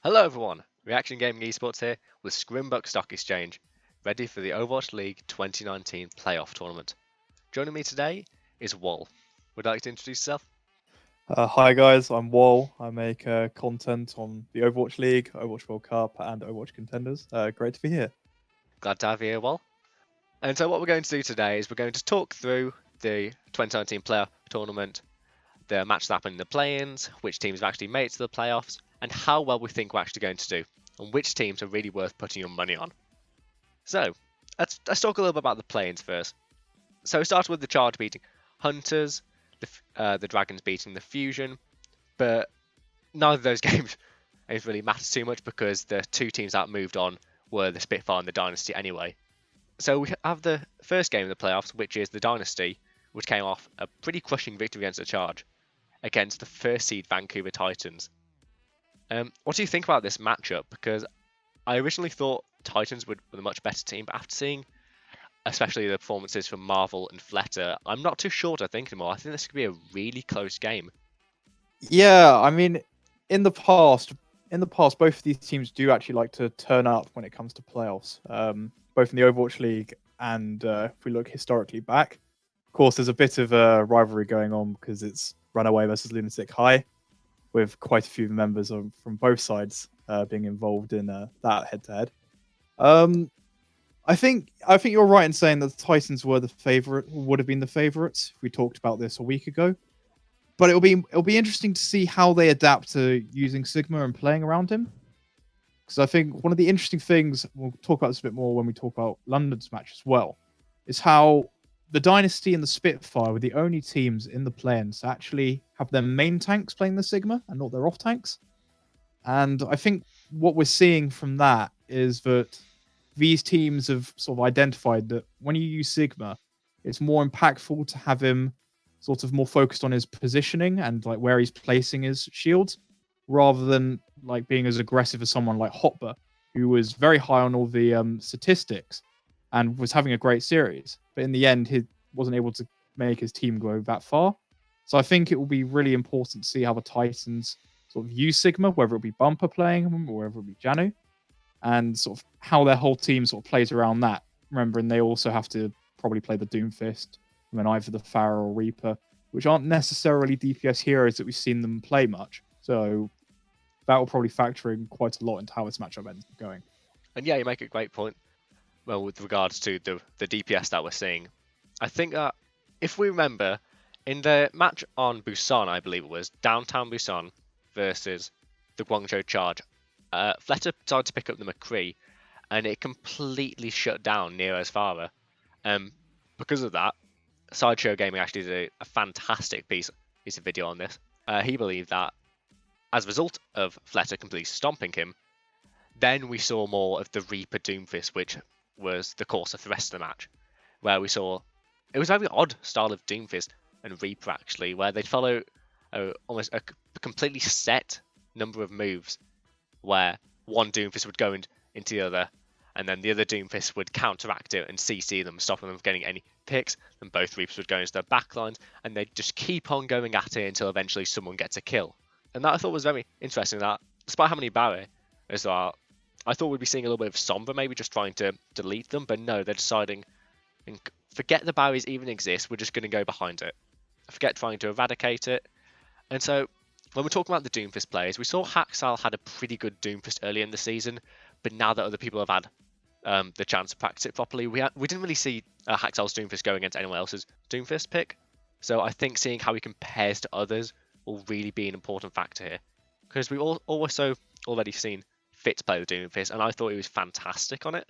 Hello everyone, Reaction Gaming Esports here with Scrim Stock Exchange, ready for the Overwatch League 2019 playoff tournament. Joining me today is Wol. Would you like to introduce yourself? Hi guys, I'm Wol. I make content on the Overwatch League, Overwatch World Cup, and Overwatch Contenders. Great to be here. Glad to have you here, Wol. And so what we're going to do today is we're going to talk through the 2019 playoff tournament, the matches that happened in the play-ins, which teams have actually made it to the playoffs, and how well we think we're actually going to do, and which teams are really worth putting your money on. So, let's talk a little bit about the play-ins first. So we started with the Charge beating Hunters, the Dragons beating the Fusion, but neither of those games really matters too much because the two teams that moved on were the Spitfire and the Dynasty anyway. So we have the first game of the playoffs, which is the Dynasty, which came off a pretty crushing victory against the Charge, against the first seed Vancouver Titans. What do you think about this matchup? Because I originally thought Titans were the much better team, but after seeing especially the performances from Marvel and Fleta, I'm not too sure what I think anymore. I think this could be a really close game. Yeah, I mean, in the past, both of these teams do actually like to turn up when it comes to playoffs. Both in the Overwatch League and if we look historically back, of course, there's a bit of a rivalry going on because it's Runaway versus Lunatic High, with quite a few members from both sides being involved in that head-to-head. I think you're right in saying that the Titans were the favorite, would have been the favorites. We talked about this a week ago, but it'll be interesting to see how they adapt to using Sigma and playing around him. Because I think one of the interesting things, we'll talk about this a bit more when we talk about London's match as well, is how the Dynasty and the Spitfire were the only teams in the play-ins to actually have their main tanks playing the Sigma and not their off tanks. And I think what we're seeing from that is that these teams have sort of identified that when you use Sigma, it's more impactful to have him sort of more focused on his positioning and like where he's placing his shields, rather than like being as aggressive as someone like Hotba, who was very high on all the statistics and was having a great series, but in the end he wasn't able to make his team go that far. So I think it will be really important to see how the Titans sort of use Sigma, whether it be Bumper playing him or whether it be Janu, and sort of how their whole team sort of plays around that. Remembering they also have to probably play the Doomfist and then either the Pharaoh or Reaper, which aren't necessarily DPS heroes that we've seen them play much. So that will probably factor in quite a lot into how this matchup ends up going. And yeah, you make a great point. Well, with regards to the DPS that we're seeing, I think that if we remember in the match on Busan, I believe it was downtown Busan versus the Guangzhou Charge, Fleta decided to pick up the McCree, and it completely shut down Nero's father. Because of that, Sideshow Gaming actually did a fantastic piece of video on this. He believed that as a result of Fleta completely stomping him, then we saw more of the Reaper Doomfist, which was the course of the rest of the match, where we saw it was a very odd style of Doomfist and Reaper actually, where they'd follow almost a completely set number of moves, where one Doomfist would go into the other, and then the other Doomfist would counteract it and CC them, stopping them from getting any picks. And both Reapers would go into their backlines, and they'd just keep on going at it until eventually someone gets a kill. And that I thought was very interesting. That despite how many Barry as well, I thought we'd be seeing a little bit of Sombra maybe just trying to delete them, but no, they're deciding, forget the barriers even exist, we're just going to go behind it. Forget trying to eradicate it. And so, when we're talking about the Doomfist players, we saw Haxal had a pretty good Doomfist early in the season, but now that other people have had the chance to practice it properly, we didn't really see Haxal's Doomfist go against anyone else's Doomfist pick. So I think seeing how he compares to others will really be an important factor here. Because we've also already seen Fitz play the Doomfist, and I thought he was fantastic on it.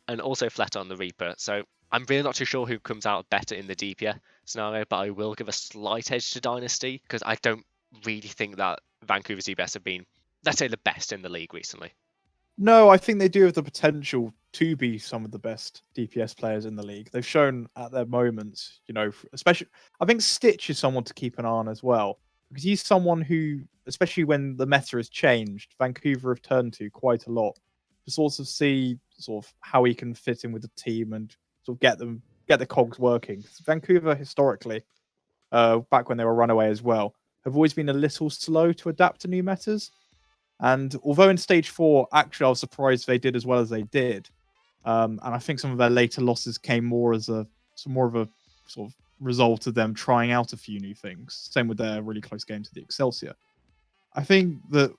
And also Fleta on the Reaper. So I'm really not too sure who comes out better in the DPS scenario, but I will give a slight edge to Dynasty, because I don't really think that Vancouver's DPS have been, let's say, the best in the league recently. No, I think they do have the potential to be some of the best DPS players in the league. They've shown at their moments, especially I think Stitch is someone to keep an eye on as well, because he's someone who, especially when the meta has changed, Vancouver have turned to quite a lot to sort of see sort of how he can fit in with the team and sort of get the cogs working. Vancouver historically, back when they were Runaway as well, have always been a little slow to adapt to new metas. And although in stage 4, actually, I was surprised they did as well as they did. And I think some of their later losses came more as more of a sort of result of them trying out a few new things. Same with their really close game to the Excelsior. I think that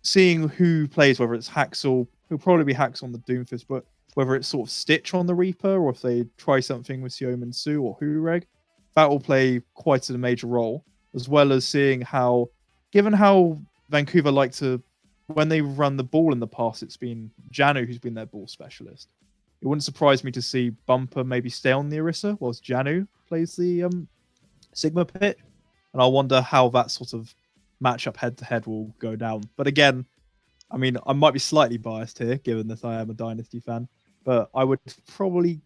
seeing who plays, whether it's Haxel, who'll probably be Haxel on the Doomfist, but whether it's sort of Stitch on the Reaper, or if they try something with Siomen Su or Hureg, that will play quite a major role, as well as seeing how, given how Vancouver like to, when they run the ball in the past, it's been Janu who's been their ball specialist. It wouldn't surprise me to see Bumper maybe stay on the Orisa whilst Janu plays the Sigma pitch. And I wonder how that sort of matchup head-to-head will go down. But again, I mean, I might be slightly biased here, given that I am a Dynasty fan, but I would probably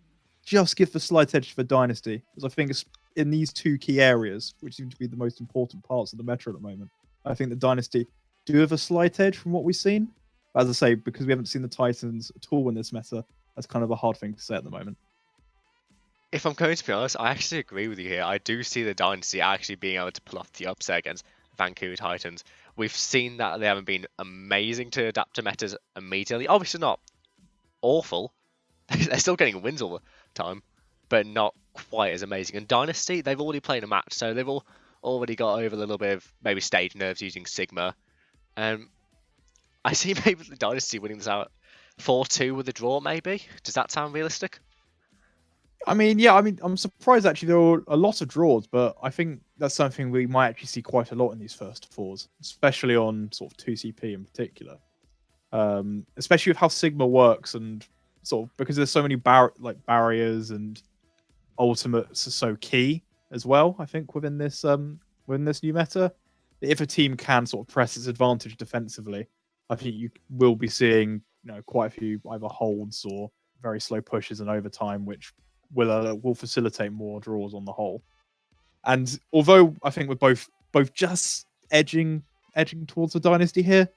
just give the slight edge for Dynasty, because I think it's in these two key areas, which seem to be the most important parts of the meta at the moment, I think the Dynasty do have a slight edge from what we've seen. But as I say, because we haven't seen the Titans at all in this meta, that's kind of a hard thing to say at the moment. If I'm going to be honest, I actually agree with you here. I do see the Dynasty actually being able to pull off the upset against Vancouver Titans. We've seen that they haven't been amazing to adapt to metas immediately. Obviously not awful. They're still getting wins all the time, but not quite as amazing. And Dynasty, they've already played a match, so they've already got over a little bit of maybe stage nerves using Sigma. I see maybe the Dynasty winning this out 4-2 with a draw, maybe? Does that sound realistic? I mean, yeah, I'm surprised actually there were a lot of draws, but I think that's something we might actually see quite a lot in these first fours, especially on sort of 2CP in particular. Especially with how Sigma works and sort of because there's so many barriers and ultimates are so key as well, I think, within this new meta. If a team can sort of press its advantage defensively, I think you will be seeing quite a few either holds or very slow pushes and overtime, which will facilitate more draws on the whole. And although I think we're both just edging towards the Dynasty here,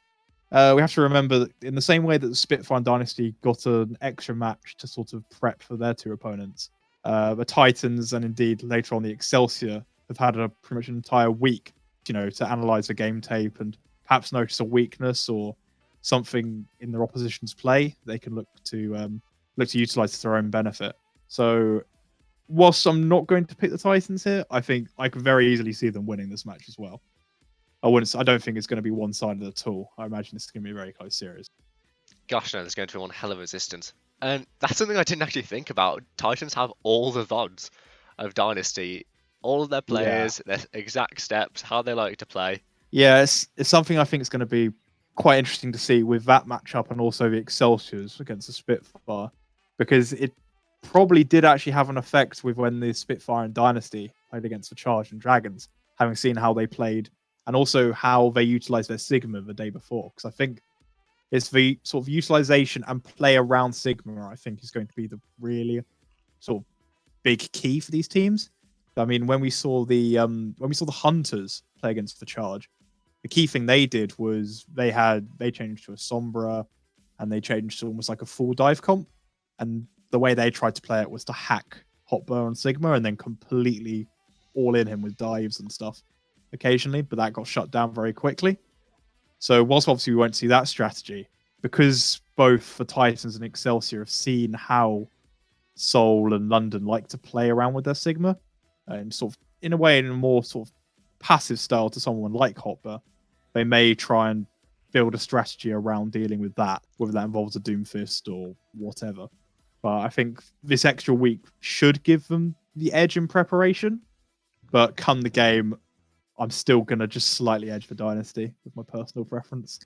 we have to remember that in the same way that the Spitfire and Dynasty got an extra match to sort of prep for their two opponents, the Titans and indeed later on the Excelsior have had pretty much an entire week, to analyze the game tape and perhaps notice a weakness or something in their opposition's play they can look to utilize to their own benefit. So, whilst I'm not going to pick the Titans here, I think I could very easily see them winning this match as well. I don't think it's going to be one-sided at all. I imagine this is going to be a very close series. Gosh, no, there's going to be one hell of a resistance. And that's something I didn't actually think about. Titans have all the VODs of Dynasty. All of their players, their exact steps, how they like to play. Yeah, it's something I think is going to be quite interesting to see with that matchup and also the Excelsiors against the Spitfire. Because it probably did actually have an effect with when the Spitfire and Dynasty played against the Charge and Dragons, having seen how they played and also how they utilized their Sigma the day before. Because I think it's the sort of utilization and play around Sigma, I think, is going to be the really sort of big key for these teams. I mean, when we saw the Hunters play against the Charge, the key thing they did was they changed to a Sombra and they changed to almost like a full dive comp. And the way they tried to play it was to hack Hotbar on Sigma and then completely all in him with dives and stuff occasionally, but that got shut down very quickly. So whilst obviously we won't see that strategy, because both the Titans and Excelsior have seen how Seoul and London like to play around with their Sigma, and sort of in a way in a more sort of passive style to someone like Hotbar, they may try and build a strategy around dealing with that, whether that involves a Doomfist or whatever. But I think this extra week should give them the edge in preparation. But come the game, I'm still going to just slightly edge for Dynasty with my personal preference.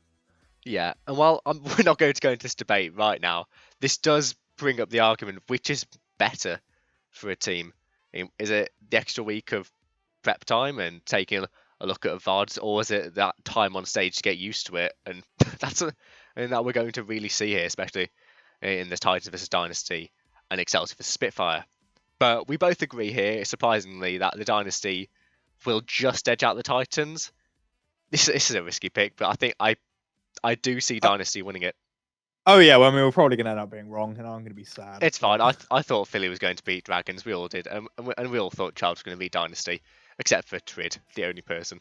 Yeah, and while we're not going to go into this debate right now, this does bring up the argument which is better for a team. Is it the extra week of prep time and taking a look at VODs, or is it that time on stage to get used to it? And that's that we're going to really see here, especially in this Titans versus Dynasty and Excelsior versus Spitfire. But we both agree here, surprisingly, that the Dynasty will just edge out the Titans. This is a risky pick, but I think I do see Dynasty winning it. Oh yeah, well, I mean, we're probably going to end up being wrong, and I'm going to be sad. It's fine. I thought Philly was going to beat Dragons. We all did, and we all thought Charles was going to beat Dynasty, except for Trid, the only person.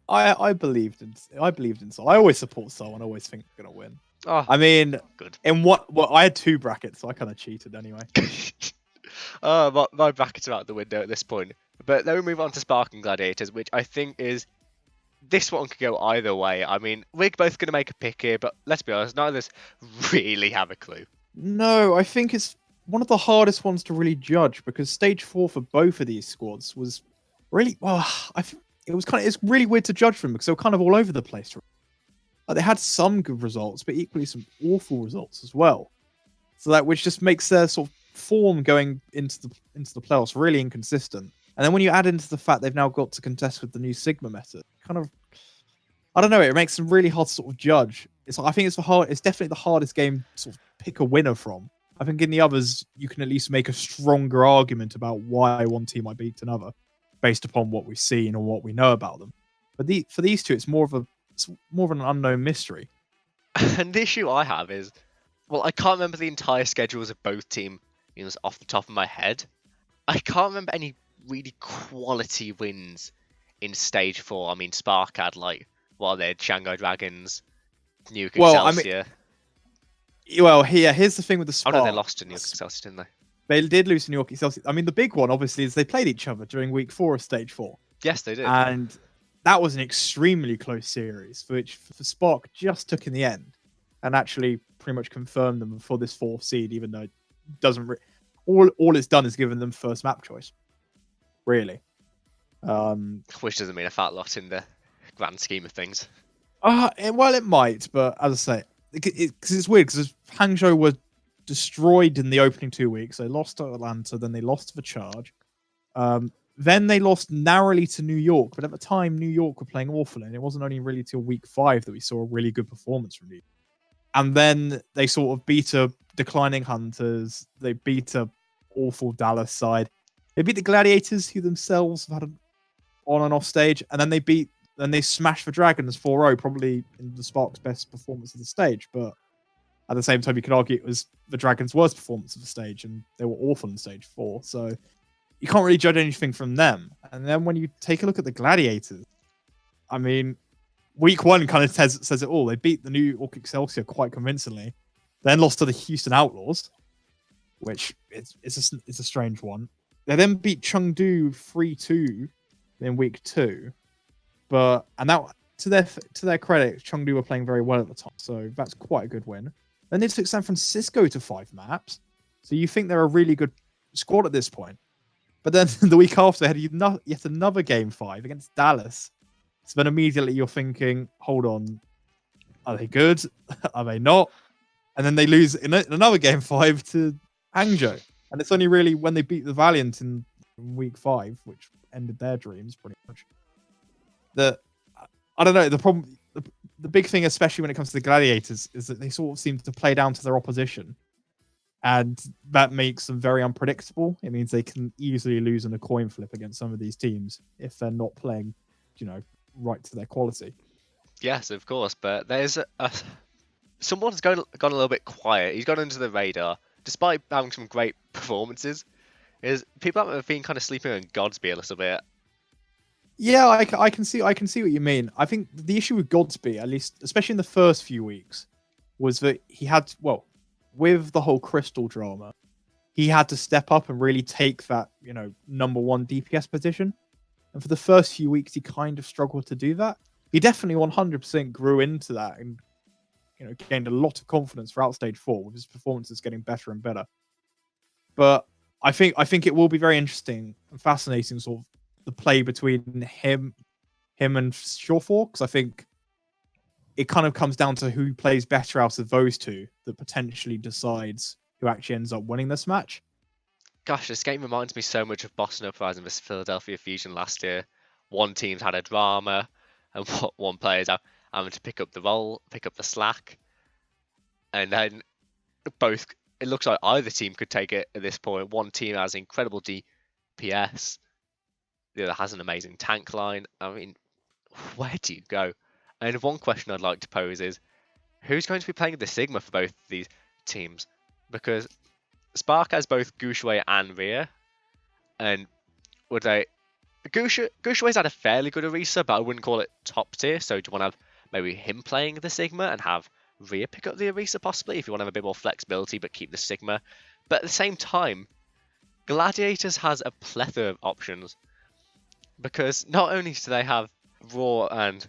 I believed in Seoul. I always support Seoul and I always think they're gonna win. Oh, I mean, good. in what? Well, I had 2 brackets, so I kind of cheated anyway. Oh, my brackets are out the window at this point. But then we move on to Spark and Gladiators, which I think is this one could go either way. I mean, we're both going to make a pick here, but let's be honest, none of us really have a clue. No, I think it's one of the hardest ones to really judge because stage 4 for both of these squads was really well. I think it's really weird to judge them because they were kind of all over the place. Like, they had some good results, but equally some awful results as well. So that which just makes their sort of form going into the playoffs really inconsistent. And then when you add into the fact they've now got to contest with the new Sigma method, kind of, I don't know, it makes them really hard to sort of judge. I think it's definitely the hardest game to sort of pick a winner from. I think in the others you can at least make a stronger argument about why one team might beat another, based upon what we've seen or what we know about them. But for these two, it's more of an unknown mystery. And the issue I have is, well, I can't remember the entire schedules of both teams off the top of my head. I can't remember any really quality wins in stage 4. I mean, Spark had they had Shanghai Dragons, Nuke Excelsior. Here's the thing with the Spark. Oh no, they lost to New York Excelsior, didn't they? They did lose to New York Excelsior. I mean, the big one, obviously, is they played each other during week 4 of stage 4. Yes, they did. And that was an extremely close series, which for Spark just took in the end and actually pretty much confirmed them for this 4th seed, even though it doesn't... all it's done is given them first map choice. Really. Which doesn't mean a fat lot in the grand scheme of things. Well, it might, but as I say, because it's weird, because Hangzhou were destroyed in the opening 2 weeks. They lost to Atlanta, then they lost to the Charge. Then they lost narrowly to New York, but at the time, New York were playing awful, and it wasn't only really till week 5 that we saw a really good performance from New York. And then they sort of beat a declining Hunters. They beat a awful Dallas side. They beat the Gladiators, who themselves have had an on and off stage, and then they smashed the Dragons 4-0, probably in the Spark's best performance of the stage. But at the same time, you could argue it was the Dragons' worst performance of the stage, and they were awful in stage 4. So you can't really judge anything from them. And then when you take a look at the Gladiators, I mean, week 1 kind of says it all. They beat the New York Excelsior quite convincingly, then lost to the Houston Outlaws, which it's a strange one. They then beat Chengdu 3-2 in week 2, and that, to their credit, Chengdu were playing very well at the time, so that's quite a good win. Then they took San Francisco to 5 maps, so you think they're a really good squad at this point. But then the week after, they had yet another game 5 against Dallas. So then immediately you're thinking, hold on, are they good? Are they not? And then they lose in another game 5 to Hangzhou. And it's only really when they beat the Valiant in week 5, which ended their dreams pretty much, that, I don't know, the big thing, especially when it comes to the Gladiators, is that they sort of seem to play down to their opposition. And that makes them very unpredictable. It means they can easily lose in a coin flip against some of these teams if they're not playing, right to their quality. Yes, of course, but there's someone's gone a little bit quiet. He's gone under the radar, despite having some great performances. Is people have been kind of sleeping on Godsby a little bit. Yeah, I can see what you mean. I think the issue with Godsby, at least, especially in the first few weeks, was that he had, with the whole Crystal drama, he had to step up and really take that, number 1 DPS position. And for the first few weeks, he kind of struggled to do that. He definitely 100% grew into that and, gained a lot of confidence throughout stage 4 with his performances getting better and better. But I think it will be very interesting and fascinating, sort of the play between him and Shawfor, because I think it kind of comes down to who plays better out of those two that potentially decides who actually ends up winning this match. Gosh, this game reminds me so much of Boston Uprising versus Philadelphia Fusion last year. One team's had a drama, and one player's having to pick up the role, pick up the slack, and then both. It looks like either team could take it at this point. One team has incredible DPS, the other has an amazing tank line. I mean, where do you go? And one question I'd like to pose is, who's going to be playing the Sigma for both these teams? Because Spark has both Gushui and Rhea, and Gushue's had a fairly good Orisa, but I wouldn't call it top tier. So do you want to have maybe him playing the Sigma and have Rhea pick up the Orisa possibly if you want to have a bit more flexibility but keep the Sigma? But at the same time, Gladiators has a plethora of options because not only do they have Raw and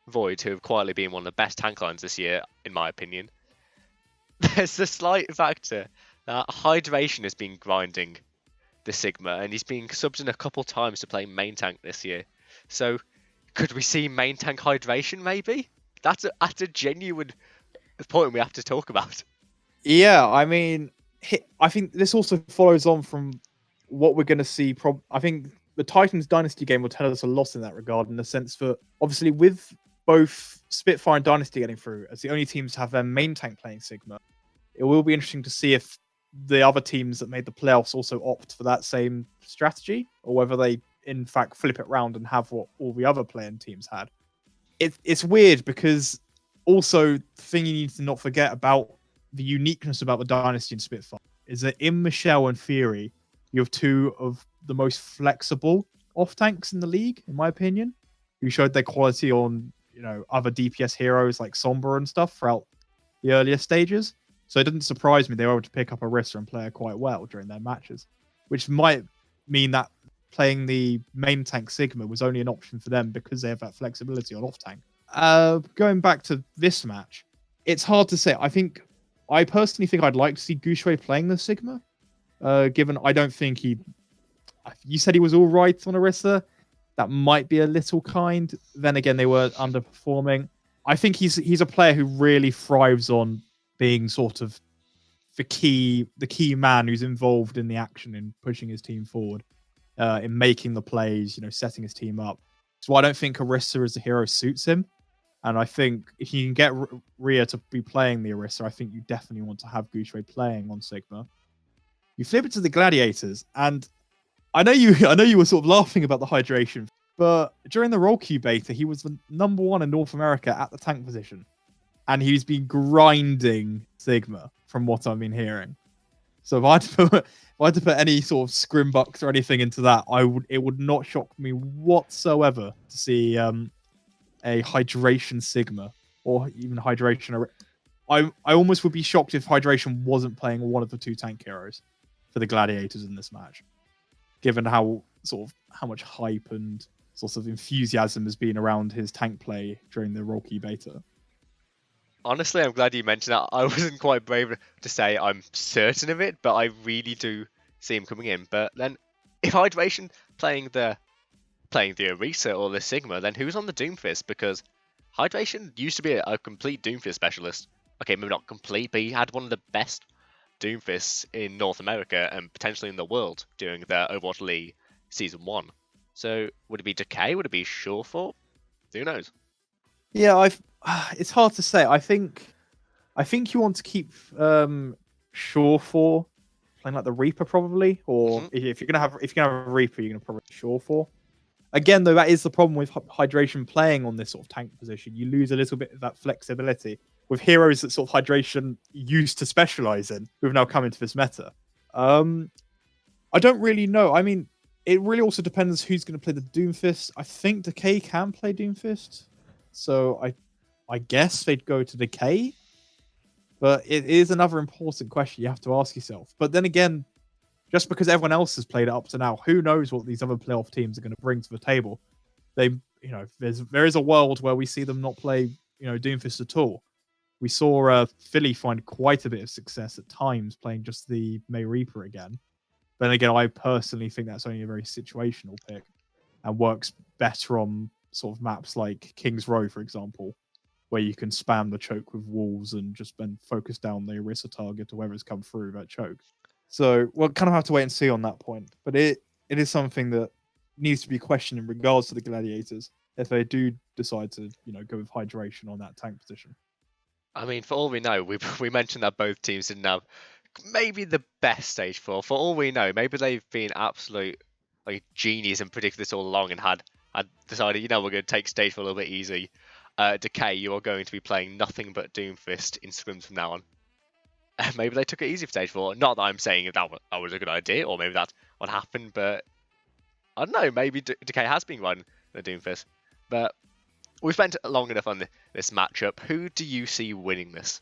Void, who have quietly been one of the best tank lines this year, in my opinion, there's the slight factor that Hydration has been grinding the Sigma, and he's been subbed in a couple times to play main tank this year. So could we see main tank Hydration maybe? That's a genuine point we have to talk about. Yeah, I mean, I think this also follows on from what we're going to see. I think the Titans Dynasty game will tell us a lot in that regard, in the sense that obviously with both Spitfire and Dynasty getting through as the only teams to have their main tank playing Sigma, it will be interesting to see if the other teams that made the playoffs also opt for that same strategy, or whether they in fact flip it around and have what all the other playing teams had. It's weird because also the thing you need to not forget about the uniqueness about the Dynasty and Spitfire is that in Michelle and Fury, you have two of the most flexible off tanks in the league, in my opinion, who showed their quality on other DPS heroes like Sombra and stuff throughout the earlier stages. So it didn't surprise me they were able to pick up Orisa and play her quite well during their matches, which might mean that playing the main tank Sigma was only an option for them because they have that flexibility on off tank. Going back to this match, it's hard to say. I personally think I'd like to see Gushue playing the Sigma, given I don't think he. You said he was all right on Orisa. That might be a little kind. Then again, they were underperforming. I think he's a player who really thrives on being sort of the key man who's involved in the action in pushing his team forward, in making the plays, setting his team up. So I don't think Orisa as a hero suits him. And I think if you can get Rhea to be playing the Orisa, I think you definitely want to have Gushue playing on Sigma. You flip it to the Gladiators, and I know you were sort of laughing about the hydration, but during the Roll Q beta, he was the number 1 in North America at the tank position. And he's been grinding Sigma from what I've been hearing. So if I had to put any sort of scrim bucks or anything into that, it would not shock me whatsoever to see a hydration Sigma or even hydration. I almost would be shocked if hydration wasn't playing one of the two tank heroes for the Gladiators in this match, given how much hype and sort of enthusiasm has been around his tank play during the Roll Q beta. Honestly, I'm glad you mentioned that. I wasn't quite brave to say I'm certain of it, but I really do see him coming in. But then, if Hydration playing the Orisa or the Sigma, then who's on the Doomfist? Because Hydration used to be a complete Doomfist specialist. Okay, maybe not complete, but he had one of the best Doomfists in North America and potentially in the world during the Overwatch League Season 1. So, would it be Decay? Would it be Shawfort? Who knows? Yeah, it's hard to say. I think you want to keep Shawfort playing like the Reaper probably, or if you're gonna have a Reaper, you're gonna probably Shawfort. Again, though, that is the problem with Hydration playing on this sort of tank position. You lose a little bit of that flexibility with heroes that sort of Hydration used to specialize in, who've now come into this meta. I don't really know. I mean, it really also depends who's going to play the Doomfist. I think Decay can play Doomfist, so I guess they'd go to Decay. But it is another important question you have to ask yourself. But then again, just because everyone else has played it up to now, who knows what these other playoff teams are going to bring to the table? There is a world where we see them not play, Doomfist at all. We saw Philly find quite a bit of success at times playing just the May Reaper again. Then again, I personally think that's only a very situational pick and works better on sort of maps like King's Row, for example, where you can spam the choke with walls and just then focus down the Orisa target or whoever's come through that choke. So we'll kind of have to wait and see on that point. But it is something that needs to be questioned in regards to the Gladiators if they do decide to, go with hydration on that tank position. I mean, for all we know, we mentioned that both teams didn't have maybe the best stage 4. For all we know, maybe they've been absolute genius and predicted this all along and had decided, we're going to take stage 4 a little bit easy. Decay, you are going to be playing nothing but Doomfist in scrims from now on. Maybe they took it easy for stage 4. Not that I'm saying that was a good idea, or maybe that's what happened, but I don't know, maybe Decay has been run the Doomfist. But we've spent long enough on this matchup. Who do you see winning this?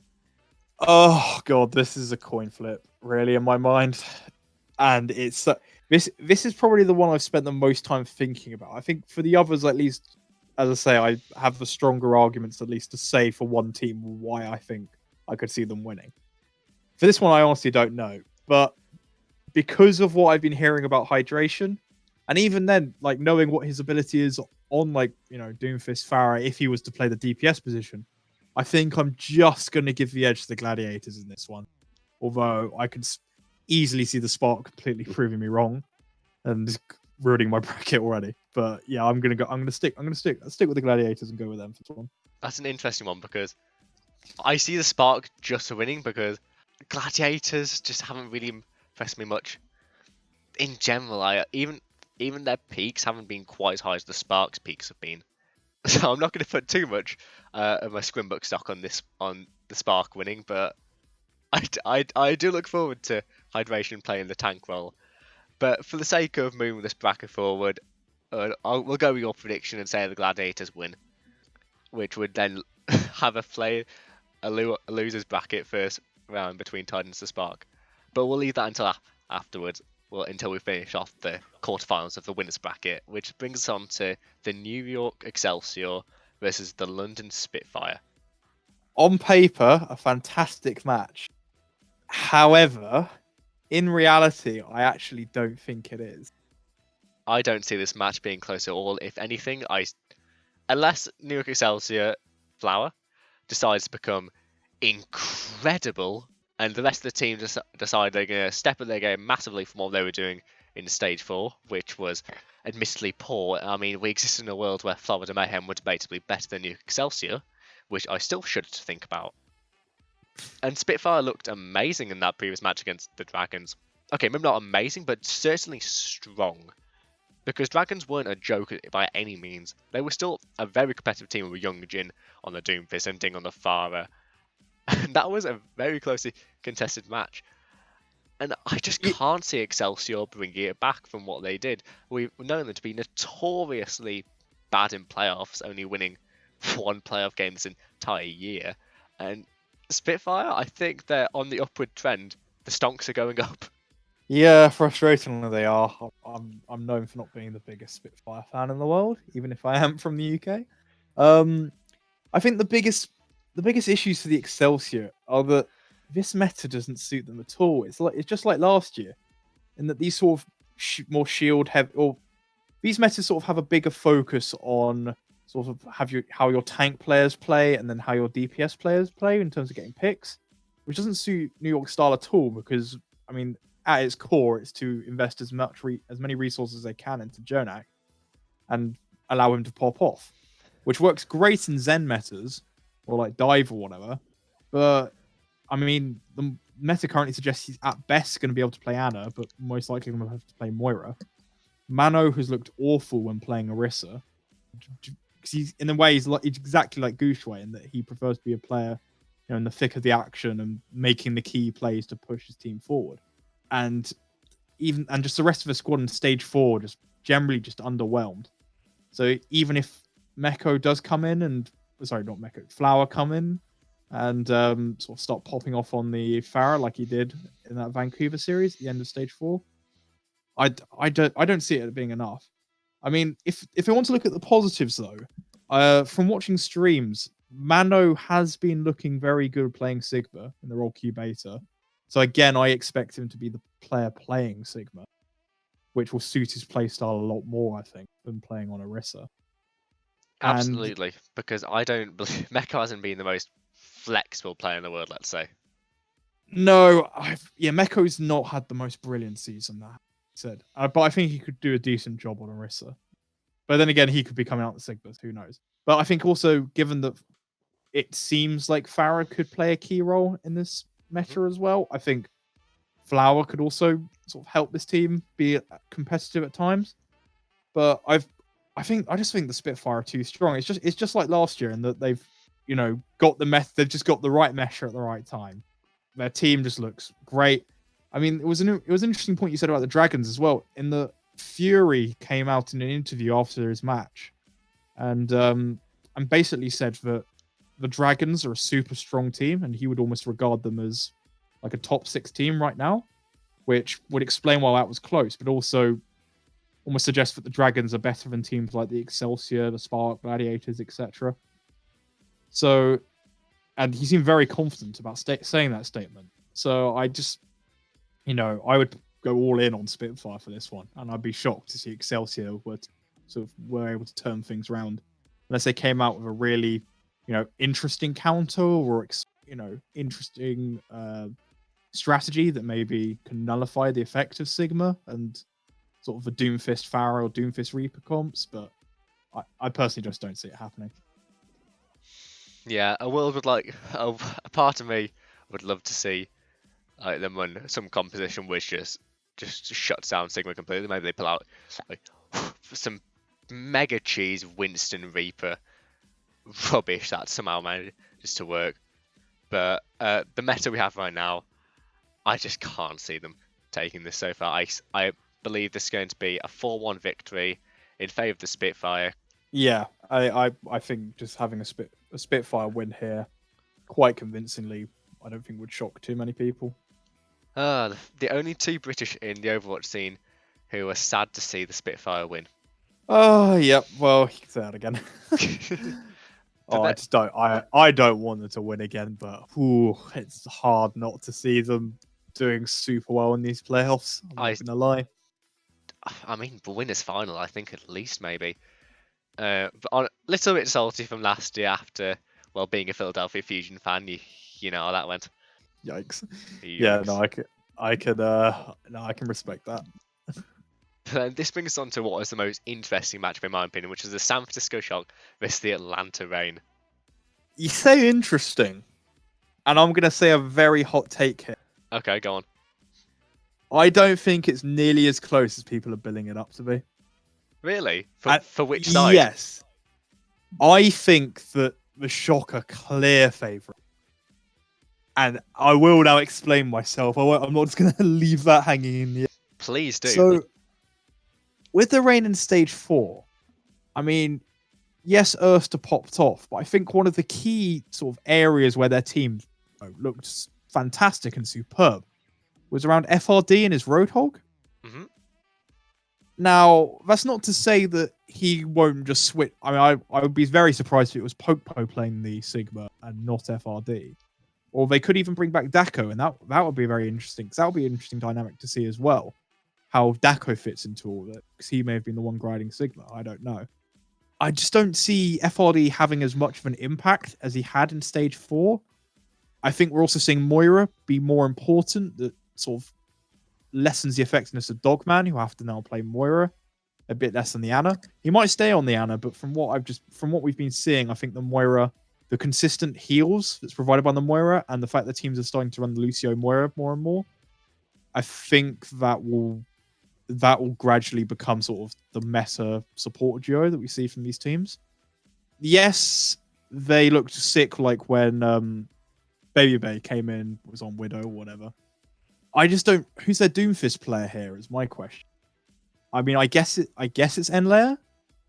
Oh god, this is a coin flip, really, in my mind, and it's this is probably the one I've spent the most time thinking about. I think for the others, at least, as I say, I have the stronger arguments, at least, to say for one team why I think I could see them winning. For this one, I honestly don't know, but because of what I've been hearing about hydration, and even then, like knowing what his ability is on, like, Doomfist Farah, if he was to play the DPS position, I think I'm just going to give the edge to the Gladiators in this one. Although I could easily see the Spark completely proving me wrong and ruining my bracket already. But yeah, I'm gonna stick with the Gladiators and go with them for this one. That's an interesting one because I see the Spark just winning because Gladiators just haven't really impressed me much. In general, even their peaks haven't been quite as high as the Spark's peaks have been. So I'm not going to put too much of my Scrim book stock on the Spark winning, but I do look forward to Hydration playing the tank role. But for the sake of moving this bracket forward, we'll go with your prediction and say the Gladiators win, which would then have a loser's bracket first round between Titans and Spark. But we'll leave that until afterwards. Well, until we finish off the quarterfinals of the winners bracket, which brings us on to the New York Excelsior versus the London Spitfire. On paper, a fantastic match. However, in reality, I actually don't think it is. I don't see this match being close at all. If anything, unless New York Excelsior Flower decides to become incredible and the rest of the team just decide they're going to step up their game massively from what they were doing in Stage 4, which was admittedly poor. I mean, we exist in a world where Florida Mayhem were debatably better than New York Excelsior, which I still shudder to think about. And Spitfire looked amazing in that previous match against the Dragons. Okay, maybe not amazing, but certainly strong. Because Dragons weren't a joke by any means. They were still a very competitive team with Young Jin on the Doomfist and Ding on the Farah. And that was a very closely contested match. And I just can't see Excelsior bringing it back from what they did. We've known them to be notoriously bad in playoffs, only winning one playoff game this entire year. And Spitfire, I think they're on the upward trend. The stonks are going up. Yeah, frustratingly they are. I'm known for not being the biggest Spitfire fan in the world, even if I am from the UK. I think the biggest issues for the Excelsior are that this meta doesn't suit them at all. It's just like last year, in that these sort of more shield heavy, or these metas sort of have a bigger focus on sort of how your tank players play and then how your DPS players play in terms of getting picks, which doesn't suit New York style at all. Because I mean, at its core, it's to invest as many resources as they can into Jonak and allow him to pop off, which works great in Zen metas or like dive or whatever. But I mean, the meta currently suggests he's at best going to be able to play Anna, but most likely going to have to play Moira. Mano has looked awful when playing Orisa. He's in a way he's exactly like Gushue in that he prefers to be a player, in the thick of the action and making the key plays to push his team forward. And just the rest of the squad in Stage 4 just generally just underwhelmed. So even if Meko does come in and not Meko, Flower come in and sort of start popping off on the Farah like he did in that Vancouver series at the end of Stage 4, I don't see it being enough. I mean, if I want to look at the positives though, from watching streams, Mano has been looking very good playing Sigma in the role Q beta. So again, I expect him to be the player playing Sigma, which will suit his playstyle a lot more, I think, than playing on Orisa. Absolutely, because I don't believe Meko hasn't been the most flexible player in the world, let's say. No, Meko's not had the most brilliant season, that said. But I think he could do a decent job on Orisa. But then again, he could be coming out the Sigmas, who knows? But I think also, given that it seems like Farah could play a key role in this meta as well, I think Flower could also sort of help this team be competitive at times. But I just think the Spitfire are too strong. It's just like last year in that they've got the they've just got the right measure at the right time. Their team just looks great. I mean, it was an interesting point you said about the Dragons as well. In the Fury came out in an interview after his match, and basically said that the Dragons are a super strong team, and he would almost regard them as like a top 6 team right now, which would explain why that was close, but also almost suggests that the Dragons are better than teams like the Excelsior, the Spark, Gladiators, etc. So, and he seemed very confident about saying that statement. So I just, I would go all in on Spitfire for this one, and I'd be shocked to see Excelsior were able to turn things around, unless they came out with a really, interesting counter or interesting strategy that maybe can nullify the effect of Sigma and sort of the Doomfist Pharah or Doomfist Reaper comps, but I personally just don't see it happening. Yeah, a world would a part of me would love to see like them when some composition which just shuts down Sigma completely. Maybe they pull out like some mega cheese Winston Reaper rubbish that somehow manages to work. But the meta we have right now, I just can't see them taking this so far. I believe this is going to be a 4-1 victory in favour of the Spitfire. Yeah, I think just having a Spitfire win here quite convincingly, I don't think would shock too many people. The only 2 British in the Overwatch scene who are sad to see the Spitfire win. Oh, yep. Well, you can say that again. I don't want them to win again, but it's hard not to see them doing super well in these playoffs. I'm not gonna lie. I mean, the winners final, I think at least maybe. But a little bit salty from last year after, well, being a Philadelphia Fusion fan, you know how that went. Yikes. Yikes. Yeah, no, I can respect that. This brings us on to what is the most interesting matchup in my opinion, which is the San Francisco Shock versus the Atlanta Reign. You say interesting, and I'm gonna say a very hot take here. Okay, go on. I don't think it's nearly as close as people are billing it up to be. Really? For which side? Yes. I think that the Shock are clear favourite. And I will now explain myself. I'm not just going to leave that hanging in the air. Please do. So, with the Reign in Stage 4, I mean, yes, Erster popped off, but I think one of the key sort of areas where their team looked fantastic and superb was around FRD and his Roadhog. Mm-hmm. Now, that's not to say that he won't just switch. I mean, I would be very surprised if it was Popo playing the Sigma and not FRD. Or they could even bring back Dako, and that would be very interesting, because that would be an interesting dynamic to see as well, how Dako fits into all of it, because he may have been the one grinding Sigma. I don't know. I just don't see FRD having as much of an impact as he had in Stage 4. I think we're also seeing Moira be more important, that sort of lessens the effectiveness of Dogman, who have to now play Moira a bit less than the Ana. He might stay on the Ana, but from what we've been seeing, I think the Moira, the consistent heals that's provided by the Moira, and the fact that teams are starting to run the Lucio Moira more and more, I think that will gradually become sort of the meta support duo that we see from these teams. Yes, they looked sick, like when Baby Bay came in, was on Widow or whatever. I just don't. Who's their Doomfist player here? Is my question. I mean, I guess it's Enlair.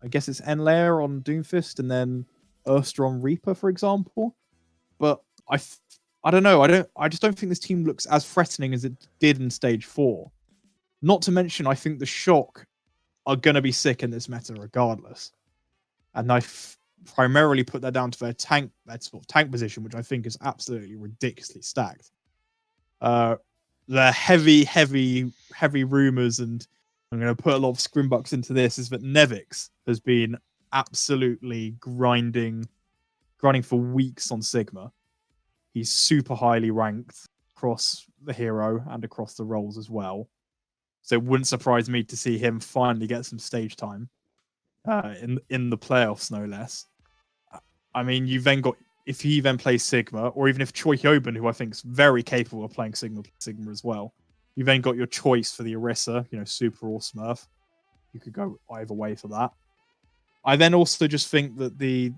I guess it's Enlair on Doomfist, and then Erster on Reaper, for example. But I don't know. I just don't think this team looks as threatening as it did in Stage 4. Not to mention, I think the Shock are going to be sick in this meta regardless. And I primarily put that down to their sort of tank position, which I think is absolutely ridiculously stacked. The heavy rumors, and I'm going to put a lot of scrim bucks into this, is that Nevix has been absolutely grinding for weeks on Sigma. He's super highly ranked across the hero and across the roles as well. So it wouldn't surprise me to see him finally get some stage time in the playoffs, no less. I mean, you've then got, if he then plays Sigma, or even if Choi Hyobin, who I think is very capable of playing Sigma as well, you've then got your choice for the Orisa, Super or Smurf. You could go either way for that. I then also just think that the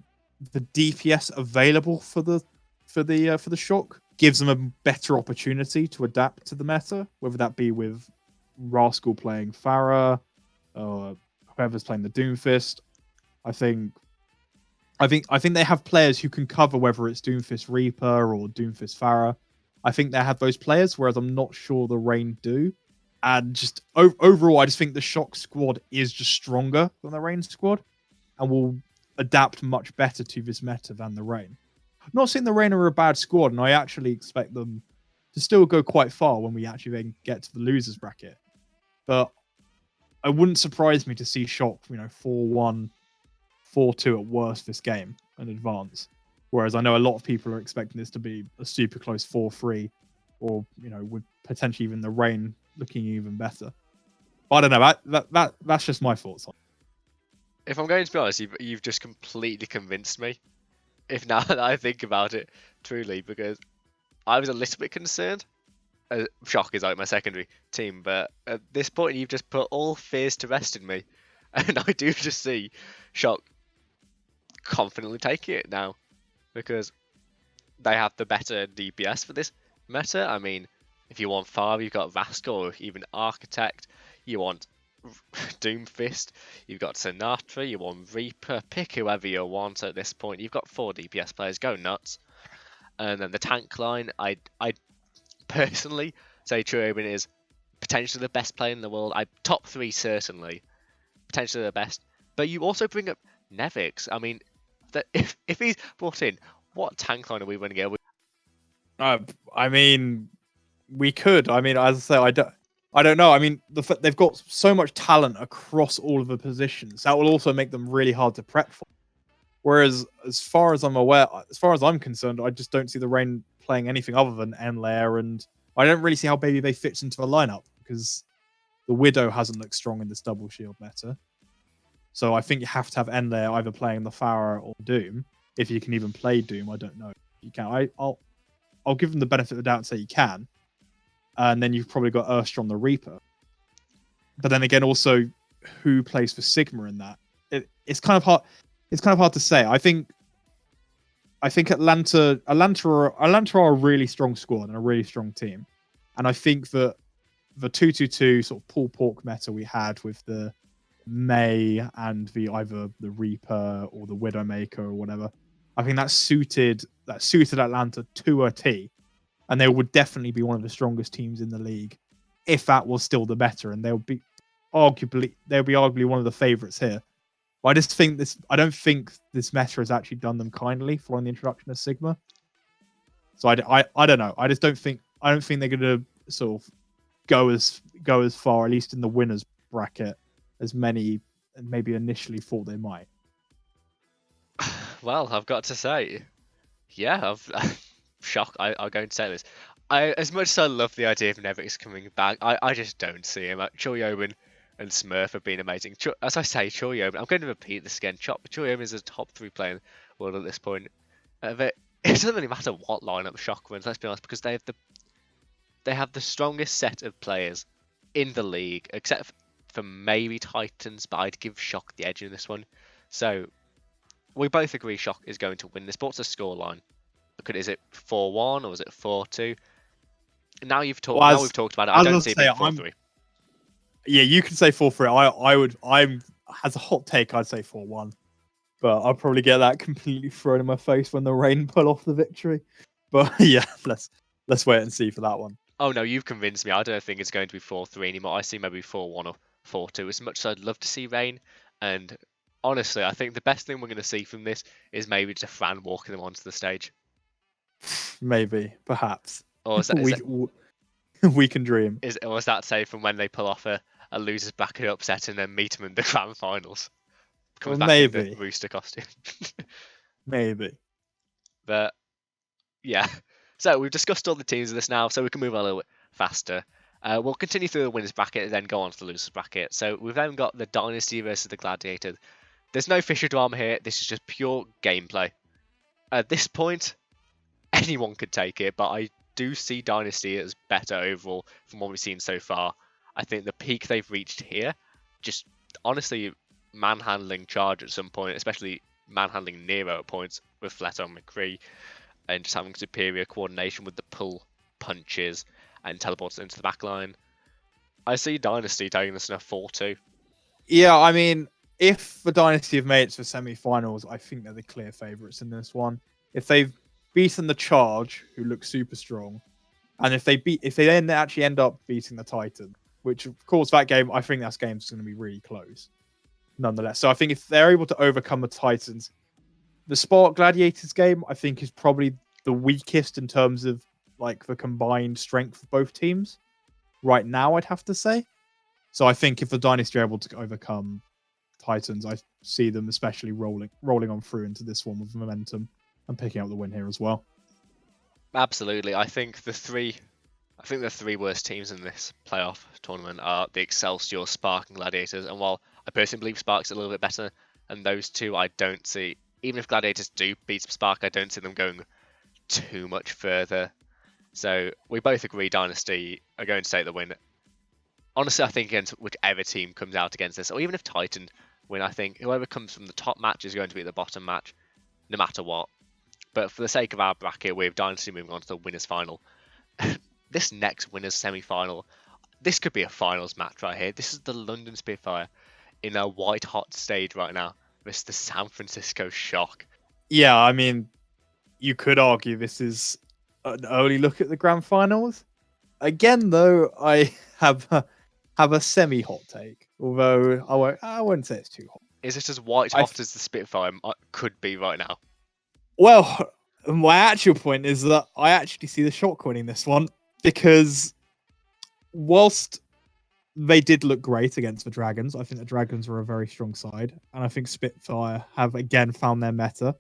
DPS available for the Shock gives them a better opportunity to adapt to the meta, whether that be with Rascal playing Pharah, whoever's playing the Doomfist. I think they have players who can cover whether it's Doomfist Reaper or Doomfist Pharah. I think they have those players, whereas I'm not sure the Rain do. And just overall, I just think the Shock squad is just stronger than the Rain squad and will adapt much better to this meta than the Rain. I'm not saying the Rain are a bad squad, and I actually expect them to still go quite far when we actually then get to the losers bracket. But it wouldn't surprise me to see Shock, 4-1, 4-2 at worst this game and advance. Whereas I know a lot of people are expecting this to be a super close 4-3, or with potentially even the Rain looking even better. But I don't know. That's just my thoughts on it. If I'm going to be honest, you've just completely convinced me. If now that I think about it, truly, because I was a little bit concerned. Shock is like my secondary team, but at this point you've just put all fears to rest in me, and I do just see Shock confidently taking it now, because they have the better DPS for this meta. I mean, if you want Pharah, you've got Vasco, or even Architect. You want Doomfist, you've got Sinatra, you want Reaper. Pick whoever you want at this point. You've got 4 DPS players, go nuts. And then the tank line, I personally say Chuobin is potentially the best player in the world. Top 3 certainly, potentially the best. But you also bring up Nevix. I mean, if he's brought in, what tank line are we running with? I mean, we could. I mean, as I say, I don't know. I mean, they've got so much talent across all of the positions that will also make them really hard to prep for. Whereas, as far as I'm concerned, I just don't see the Rain playing anything other than Enlair, and I don't really see how Baby Bay fits into a lineup because the Widow hasn't looked strong in this double shield meta. So I think you have to have Enlair either playing the Pharah or Doom. If you can even play Doom, I don't know. You can. I'll give them the benefit of the doubt and say you can. And then you've probably got Urstrom the Reaper. But then again, also, who plays for Sigma in that? It's kind of hard. It's kind of hard to say. I think Atlanta are a really strong squad and a really strong team. And I think that the 2-2-2 sort of pull pork meta we had with the May and either the Reaper or the Widowmaker or whatever, I think that suited Atlanta to a T. And they would definitely be one of the strongest teams in the league if that was still the meta, and they'll be arguably one of the favourites here. But I don't think this meta has actually done them kindly following the introduction of Sigma. So I don't know. I don't think they're going to sort of go as far, at least in the winners bracket, as many maybe initially thought they might. Well, I've got to say, yeah, shocked. I'm going to say this. As much as I love the idea of Nevix coming back, I just don't see him. Chuobin and Smurf have been amazing. As I say, Chuobin, I'm going to repeat this again. Chuobin is a top 3 player in the world at this point. But it doesn't really matter what lineup Shock runs, let's be honest, because they have the strongest set of players in the league, except for maybe Titans, but I'd give Shock the edge in this one. So we both agree Shock is going to win this. What's the scoreline? Is it 4-1 or is it 4-2? Now we've talked about it. I don't see it being 4-3. Yeah, you can say 4-3. I'm as a hot take, I'd say 4-1. But I'll probably get that completely thrown in my face when the Rain pull off the victory. But yeah, let's wait and see for that one. Oh no, you've convinced me. I don't think it's going to be 4-3 anymore. I see maybe 4-1 or 4-2. As much as I'd love to see Rain, and honestly, I think the best thing we're going to see from this is maybe just a Fran walking them onto the stage. Maybe, perhaps. Or is that, we can dream. Or is that say from when they pull off a losers bracket upset and then meet them in the grand finals? Comes back in the rooster costume. Maybe. But yeah. So we've discussed all the teams of this now, so we can move on a little bit faster. We'll continue through the winners bracket and then go on to the losers bracket. So we've then got the Dynasty versus the Gladiator. There's no Fisher drama here. This is just pure gameplay. At this point, anyone could take it, but I do see Dynasty as better overall from what we've seen so far. I think the peak they've reached here, just honestly manhandling Charge at some point, especially manhandling Nero at points with Fletter and McCree, and just having superior coordination with the pull punches and teleports into the back line. I see Dynasty taking this in a 4-2. Yeah, I mean, if the Dynasty have made it to the semi-finals, I think they're the clear favourites in this one. If they've beaten the Charge, who look super strong, and if they then actually end up beating the Titan, which of course that game, I think that game's going to be really close, nonetheless. So I think if they're able to overcome the Titans, the Spark Gladiators game, I think, is probably the weakest in terms of like the combined strength of both teams right now, I'd have to say. So I think if the Dynasty are able to overcome Titans, I see them especially rolling on through into this one with momentum and picking up the win here as well. Absolutely. I think the three worst teams in this playoff tournament are the Excelsior, Spark, and Gladiators. And while I personally believe Spark's a little bit better than those two, I don't see, even if Gladiators do beat Spark, I don't see them going too much further. So we both agree Dynasty are going to take the win. Honestly, I think against whichever team comes out against this, or even if Titan win, I think whoever comes from the top match is going to be the bottom match, no matter what. But for the sake of our bracket, we have Dynasty moving on to the winners' final. This next winners' semi-final, this could be a finals match right here. This is the London Spitfire in a white hot stage right now versus the San Francisco Shock. Yeah, I mean, you could argue this is an early look at the grand finals. Again, though, I have a semi-hot take, although I wouldn't say it's too hot. Is it as white hot as the Spitfire could be right now? Well, my actual point is that I actually see the Shock winning this one because whilst they did look great against the Dragons, I think the Dragons were a very strong side, and I think Spitfire have again found their meta.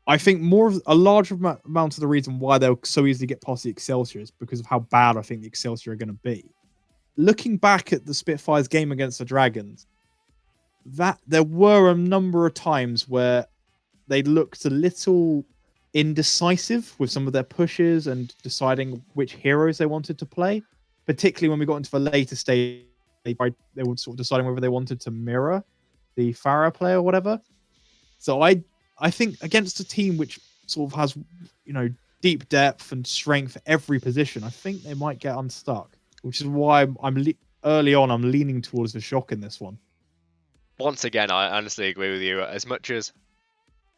I think a large amount of the reason why they'll so easily get past the Excelsior is because of how bad I think the Excelsior are going to be. Looking back at the Spitfire's game against the Dragons, that there were a number of times where they looked a little indecisive with some of their pushes and deciding which heroes they wanted to play. Particularly when we got into the later stage, they were sort of deciding whether they wanted to mirror the Farah play or whatever. So I think against a team which sort of has, deep depth and strength at every position, I think they might get unstuck, which is why early on I'm leaning towards the Shock in this one. Once again, I honestly agree with you. As much as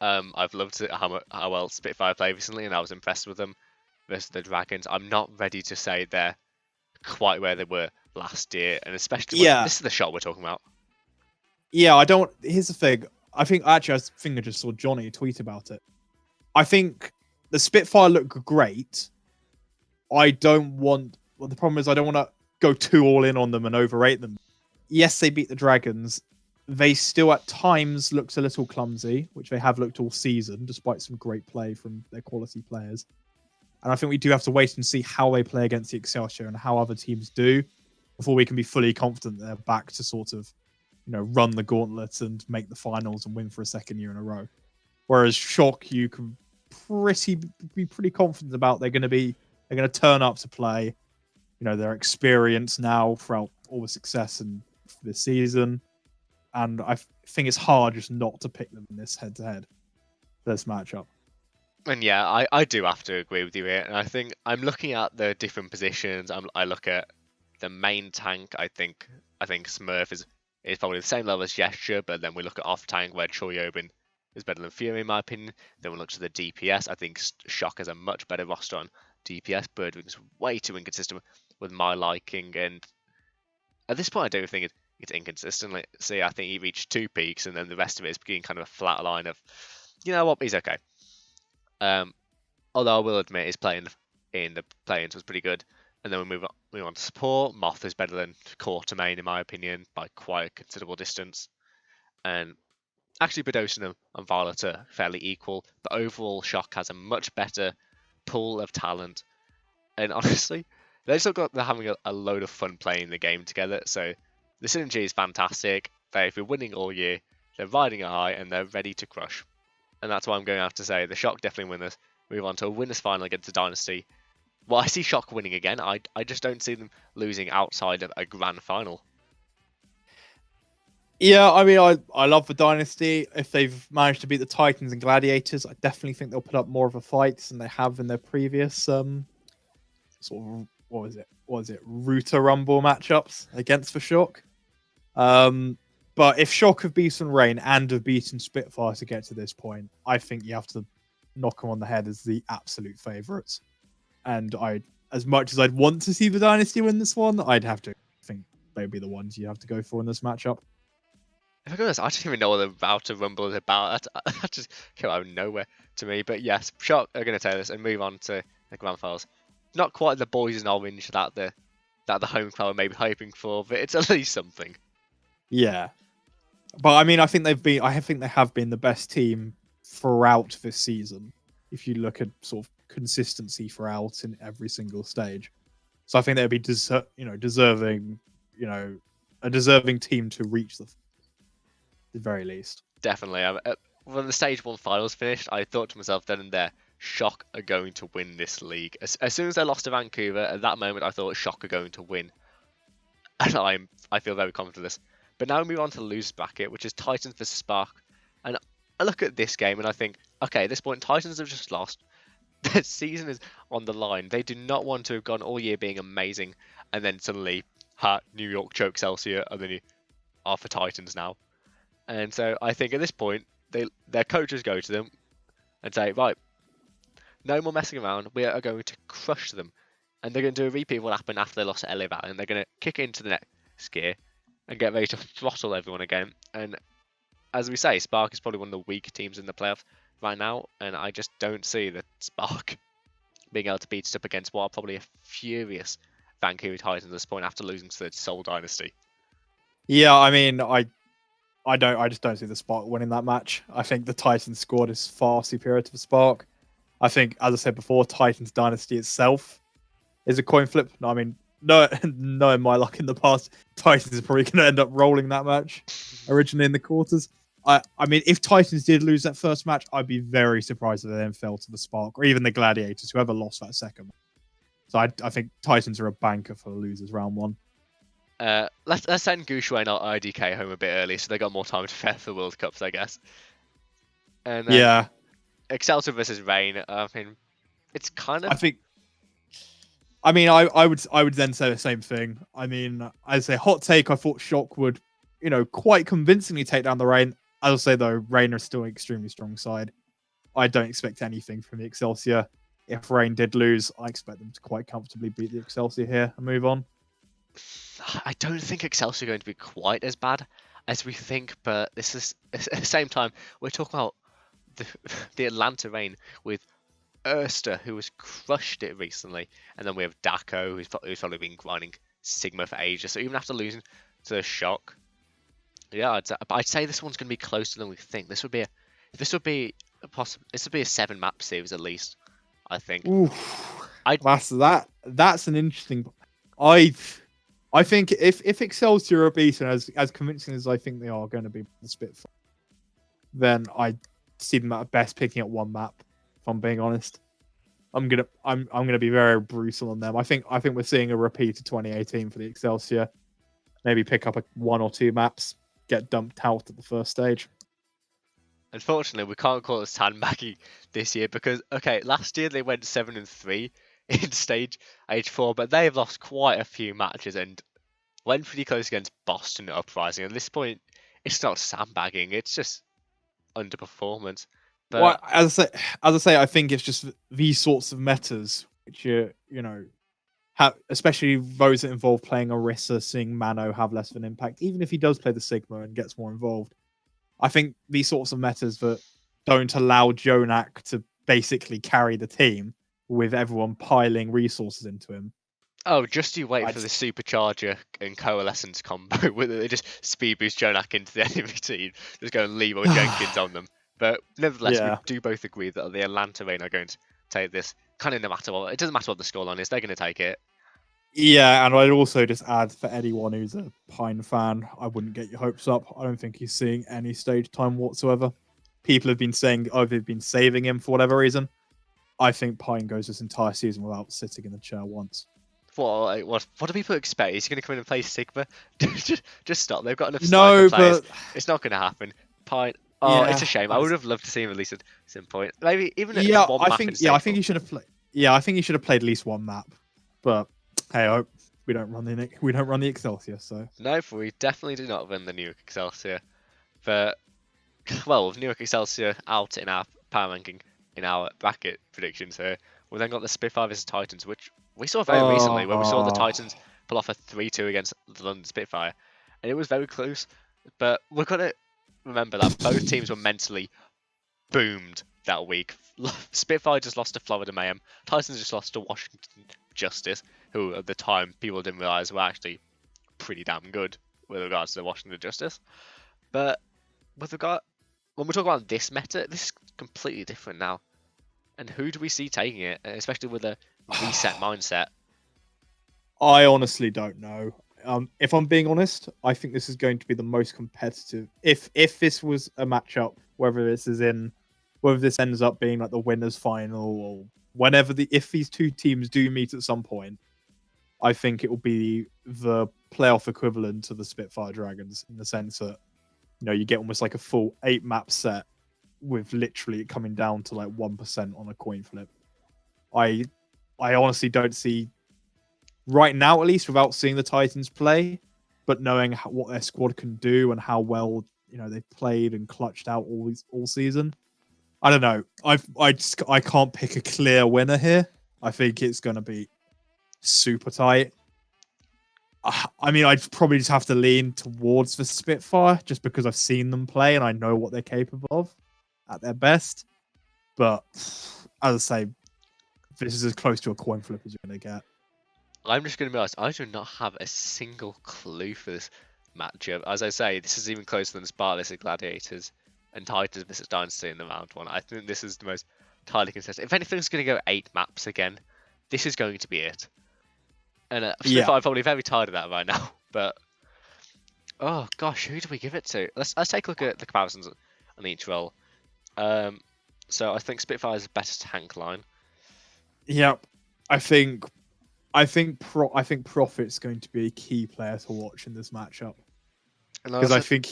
I've loved how well Spitfire played recently, and I was impressed with them versus the Dragons, I'm not ready to say they're quite where they were last year, and especially when this is the shot we're talking about. Yeah, here's the thing. I think I just saw Johnny tweet about it. I think the Spitfire look great. The problem is I don't want to go too all in on them and overrate them. Yes, they beat the Dragons. They still at times looked a little clumsy, which they have looked all season, despite some great play from their quality players. And I think we do have to wait and see how they play against the Excelsior and how other teams do before we can be fully confident they're back to sort of, run the gauntlet and make the finals and win for a second year in a row. Whereas Shock, you can be pretty confident about they're going to turn up to play. Their experience now throughout all the success in this season. And I think it's hard just not to pick them in this head-to-head, this matchup. And yeah, I do have to agree with you here. And I think I'm looking at the different positions. I look at the main tank. I think Smurf is probably the same level as Gesture, but then we look at off tank where Choyobin is better than Fury in my opinion. Then we look to the DPS. I think Shock has a much better roster on DPS. Birdwing's way too inconsistent with my liking, and at this point I don't think it's inconsistent. Like, see, I think he reached 2 peaks, and then the rest of it is being kind of a flat line of, you know what, he's okay. Although I will admit his playing in the play-ins was pretty good. And then we move on to support. Moth is better than core to main in my opinion by quite a considerable distance. And actually Bedosian and Violet are fairly equal, but overall Shock has a much better pool of talent. And honestly, they're having a load of fun playing the game together. So the synergy is fantastic. They've been winning all year. They're riding a high and they're ready to crush. And that's why I'm going to have to say the Shock definitely win this. Move on to a winners final against the Dynasty. Well, I see Shock winning again. I just don't see them losing outside of a grand final. Yeah, I mean, I love the Dynasty. If they've managed to beat the Titans and Gladiators, I definitely think they'll put up more of a fight than they have in their previous sort of what was it Router Rumble matchups against the Shock. But if Shock have beaten Rain and have beaten Spitfire to get to this point, I think you have to knock them on the head as the absolute favourites. And as much as I'd want to see the Dynasty win this one, I'd have to think they'd be the ones you have to go for in this matchup. If I'm honest, I don't even know what the Route to Rumble is about. That just came out of nowhere to me. But yes, Shock are going to take this and move on to the Grand Finals. Not quite the boys in orange that the home crowd may be hoping for, but it's at least something. Yeah, but I mean, I think they have been the best team throughout this season. If you look at sort of consistency throughout in every single stage, so I think they'd be deserving, a deserving team to reach the very least. Definitely. When the stage 1 finals finished, I thought to myself then and there, Shock are going to win this league. As soon as they lost to Vancouver, at that moment I thought Shock are going to win. And I feel very confident of this. But now we move on to the losers bracket, which is Titans versus Spark. And I look at this game and I think, okay, at this point Titans have just lost. Their season is on the line. They do not want to have gone all year being amazing and then suddenly, New York choke Excelsior, and then you are for Titans now. And so I think at this point, their coaches go to them and say, right, no more messing around. We are going to crush them. And they're going to do a repeat of what happened after they lost to LA Valley. And they're going to kick into the next gear and get ready to throttle everyone again. And as we say, Spark is probably one of the weaker teams in the playoffs right now. And I just don't see that Spark being able to beat us up against what are probably a furious Vancouver Titans at this point after losing to the Seoul Dynasty. Yeah, I mean, I just don't see the Spark winning that match. I think the Titans squad is far superior to the Spark. I think, as I said before, Titans Dynasty itself is a coin flip. I mean, knowing my luck in the past, Titans is probably going to end up rolling that match originally in the quarters. I mean, if Titans did lose that first match, I'd be very surprised if they then fell to the Spark or even the Gladiators, whoever lost that second match. So I think Titans are a banker for the losers round 1. Let's send Gushue and IDK home a bit early, so they got more time to prepare for World Cups, I guess. And yeah, Excelsior versus Reign. I mean, it's kind of. I would then say the same thing. I mean, I'd say hot take. I thought Shock would, quite convincingly take down the Reign. I'll say though, Reign are still an extremely strong side. I don't expect anything from the Excelsior. If Reign did lose, I expect them to quite comfortably beat the Excelsior here and move on. I don't think Excelsior are going to be quite as bad as we think, but this is at the same time we're talking about the Atlanta Reign with Erster, who has crushed it recently, and then we have Daco, who's probably been grinding Sigma for ages. So even after losing to Shock, yeah, I'd say this one's going to be closer than we think. This would be a 7-map series at least. I think. Oof. That's an interesting. I think if Excelsior are beaten as convincing as I think they are going to be the Spitfire, then I see them at best picking up 1 map. If I'm being honest, I'm gonna be very brutal on them. I think we're seeing a repeat of 2018 for the Excelsior. Maybe pick up 1 or 2 maps, get dumped out at the first stage. Unfortunately, we can't call it sandbagging this year because, okay, last year they went 7-3 in stage H4, but they've lost quite a few matches and went pretty close against Boston Uprising. At this point, it's not sandbagging; it's just underperformance. But well, as I say, I think it's just these sorts of metas which have, especially those that involve playing Orisa, seeing Mano have less of an impact, even if he does play the Sigma and gets more involved. I think these sorts of metas that don't allow Jonak to basically carry the team with everyone piling resources into him. Oh, just you wait for the Supercharger and Coalescence combo where they just speed boost Jonak into the enemy team, just go and Leroy Jenkins on them. But nevertheless, we do both agree that the Atlanta Reign are going to take this kind of no matter what. It doesn't matter what the scoreline is, they're going to take it. Yeah, and I'd also just add for anyone who's a Pine fan, I wouldn't get your hopes up. I don't think he's seeing any stage time whatsoever. People have been saying, they've been saving him for whatever reason. I think Pine goes this entire season without sitting in the chair once. What do people expect? Is he going to come in and play Sigma? just stop. They've got enough sniper players. But it's not going to happen. Pine. Oh, it's a shame. I would have loved to see him at least at some point. Maybe even at one map. I think he should have played. Yeah, I think he should have played at least 1 map. But hey, we don't run the Excelsior, so No, we definitely do not run the Newark Excelsior. But well, with Newark Excelsior out in our power ranking, in our bracket predictions here, we then got the Spitfire vs Titans, which we saw very recently, where we saw the Titans pull off a 3-2 against the London Spitfire, and it was very close. But we've got to remember that both teams were mentally boomed that week. Spitfire just lost to Florida Mayhem. Titans just lost to Washington Justice, who at the time people didn't realize were actually pretty damn good with regards to the Washington Justice. But with regard, when we talk about this meta, this is completely different now. And who do we see taking it, especially with a reset mindset? I honestly don't know. If I'm being honest, I think this is going to be the most competitive. If this was a matchup, whether this ends up being like the winners' final or whenever if these two teams do meet at some point, I think it will be the playoff equivalent to the Spitfire Dragons in the sense that you get almost like a full 8-map set with literally it coming down to like 1% on a coin flip. I honestly don't see right now, at least without seeing the Titans play, but knowing what their squad can do and how well they've played and clutched out all season. I don't know. I can't pick a clear winner here. I think it's going to be super tight. I mean, I'd probably just have to lean towards the Spitfire just because I've seen them play and I know what they're capable of at their best. But as I say, this is as close to a coin flip as you're going to get. I'm just going to be honest, I do not have a single clue for this matchup. As I say, this is even closer than Sparta vs Gladiators and Titans vs Dynasty in the round one. I think this is the most tightly contested. If anything's going to go 8 maps again, this is going to be it. And Spitfire are probably very tired of that right now. But oh gosh, who do we give it to? Let's take a look at the comparisons on each role. So I think Spitfire's better tank line. Yep, I think Prophet's going to be a key player to watch in this matchup because I think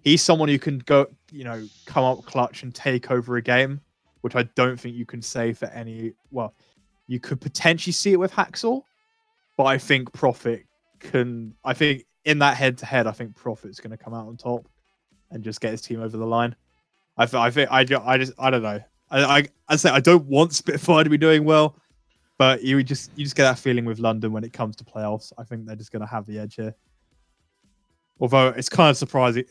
he's someone who can go, come up clutch and take over a game, which I don't think you can say for any. Well, you could potentially see it with Hacksaw, but I think Prophet can. I think in that head-to-head, I think Prophet's going to come out on top and just get his team over the line. I don't know. I say I don't want Spitfire to be doing well. But you just get that feeling with London when it comes to playoffs. I think they're just going to have the edge here. Although it's kind of surprising,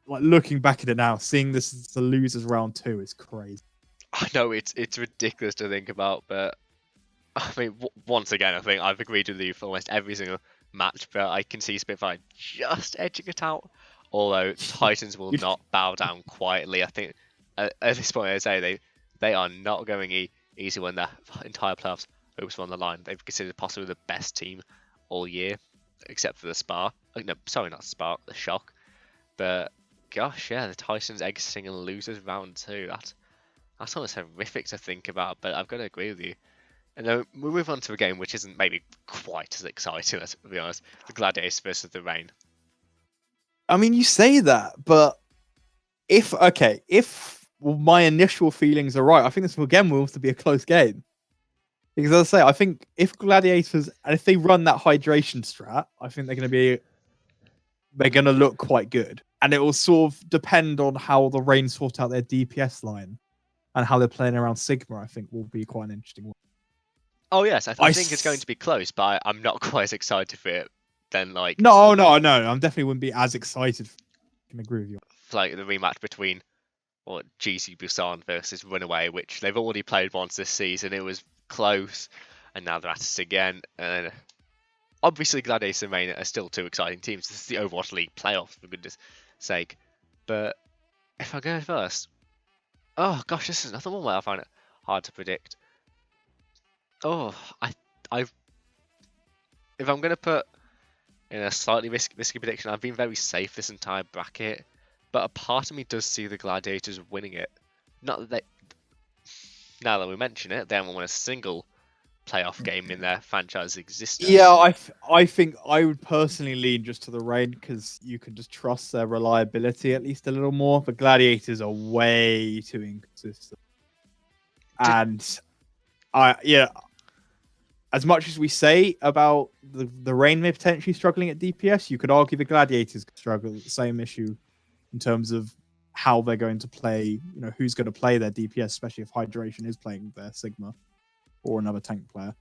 like looking back at it now, seeing this as the losers round 2 is crazy. I know it's ridiculous to think about, but I mean, once again, I think I've agreed with you for almost every single match, but I can see Spitfire just edging it out. Although Titans will not bow down quietly. I think at this point, I say they are not going easy when their entire playoffs hopes on the line. They've considered possibly the best team all year, except for the Spar. No, sorry, not Spar, the Shock. But gosh, yeah, the Titans exiting and losers round 2. That's almost horrific to think about. But I've got to agree with you. And then we'll move on to a game which isn't maybe quite as exciting, let's be honest. The Gladiators versus the Rain. I mean, you say that, but if my initial feelings are right, I think this again will have to be a close game. Because as I say, I think if Gladiators and if they run that hydration strat, I think they're going to look quite good. And it will sort of depend on how the Rain sort out their DPS line and how they're playing around Sigma. I think will be quite an interesting one. Oh yes, I think it's going to be close, but I'm not quite as excited for it than like. No, I definitely wouldn't be as excited. I can agree with you. Like the rematch between GC Busan versus Runaway, which they've already played once this season. It was close, and now they're at us again. And obviously, Gladiators and Rain are still 2 exciting teams. This is the Overwatch League playoffs, for goodness sake. But if I go first, oh gosh, this is another one where I find it hard to predict. Oh, if I'm gonna put in a slightly risky prediction, I've been very safe this entire bracket, but a part of me does see the Gladiators winning it. Not that they, now that we mention it, they haven't won a single playoff game in their franchise existence. Yeah, I think I would personally lean just to the Rain because you can just trust their reliability at least a little more. The Gladiators are way too inconsistent, and as much as we say about the Rain may potentially struggling at DPS, you could argue the Gladiators could struggle with the same issue in terms of how they're going to play, who's going to play their DPS, especially if Hydration is playing their Sigma or another tank player.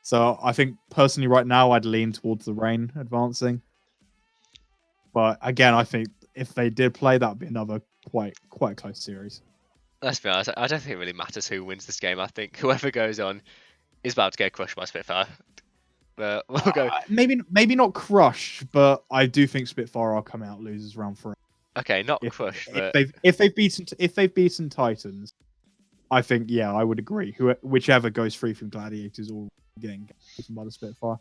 So I think personally right now I'd lean towards the Rain advancing. But again, I think if they did play, that would be another quite a close series. Let's be honest, I don't think it really matters who wins this game. I think whoever goes on is about to get crushed by Spitfire. But we'll go. Maybe not crush, but I do think Spitfire are coming out losers round 3. Okay, not crush, but if they've beaten Titans, I think I would agree. Whichever goes free from Gladiators or getting beaten by the Spitfire.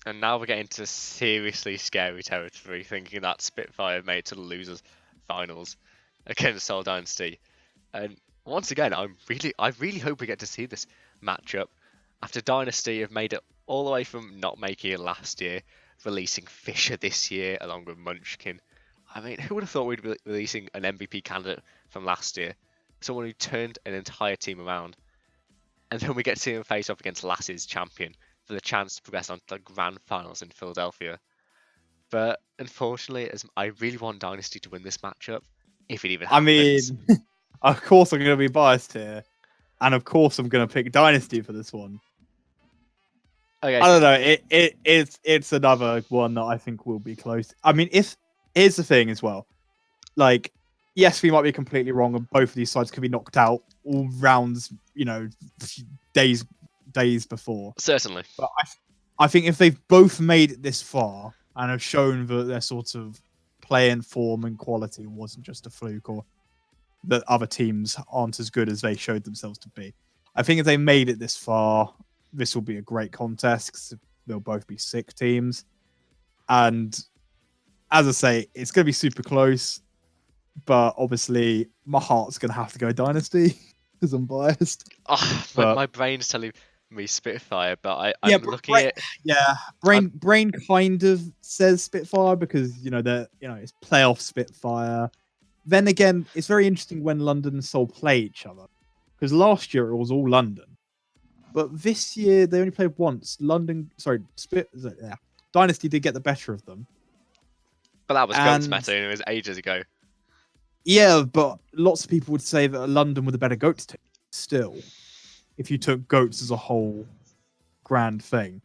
And now we're getting to seriously scary territory, thinking that Spitfire made it to the losers finals against Seoul Dynasty. And once again, I really hope we get to see this matchup after Dynasty have made it all the way from not making it last year, releasing Fisher this year along with Munchkin. I mean, who would have thought we'd be releasing an MVP candidate from last year? Someone who turned an entire team around. And then we get to see him face off against Lass's champion for the chance to progress on to the grand finals in Philadelphia. But unfortunately, as I really want Dynasty to win this matchup, if it even happens. I mean, of course I'm going to be biased here. And of course I'm going to pick Dynasty for this one. Okay, I don't know. It's another one that I think will be close. I mean, here's the thing as well. Like, yes, we might be completely wrong, and both of these sides could be knocked out all rounds, days before. Certainly. But I think if they've both made it this far and have shown that their sort of play and form and quality wasn't just a fluke, or that other teams aren't as good as they showed themselves to be, I think if they made it this far, this will be a great contest because they'll both be sick teams. And as I say, it's going to be super close. But obviously, my heart's going to have to go Dynasty because I'm biased. Oh, my brain's telling me Spitfire, but I'm looking at it. Yeah, brain kind of says Spitfire because it's playoff Spitfire. Then again, it's very interesting when London and Seoul play each other because last year it was all London, but this year they only played once. Dynasty did get the better of them. But that was Goats meta, and it was ages ago. Yeah, but lots of people would say that London were the better Goats team. Still, if you took Goats as a whole grand thing,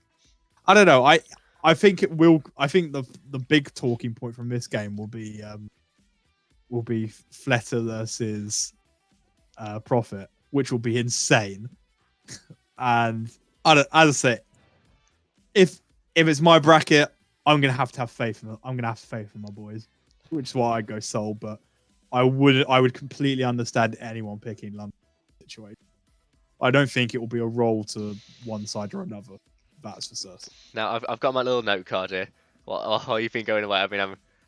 I don't know. I think it will. I think the big talking point from this game will be Fletter versus Profit, which will be insane. And as I say, if it's my bracket, I'm gonna have to have faith in them. I'm gonna have faith in my boys, which is why I go Seoul. But I would completely understand anyone picking London situation. I don't think it will be a roll to one side or another. That's for certain. Now I've got my little note card here. While you've been going away, I've been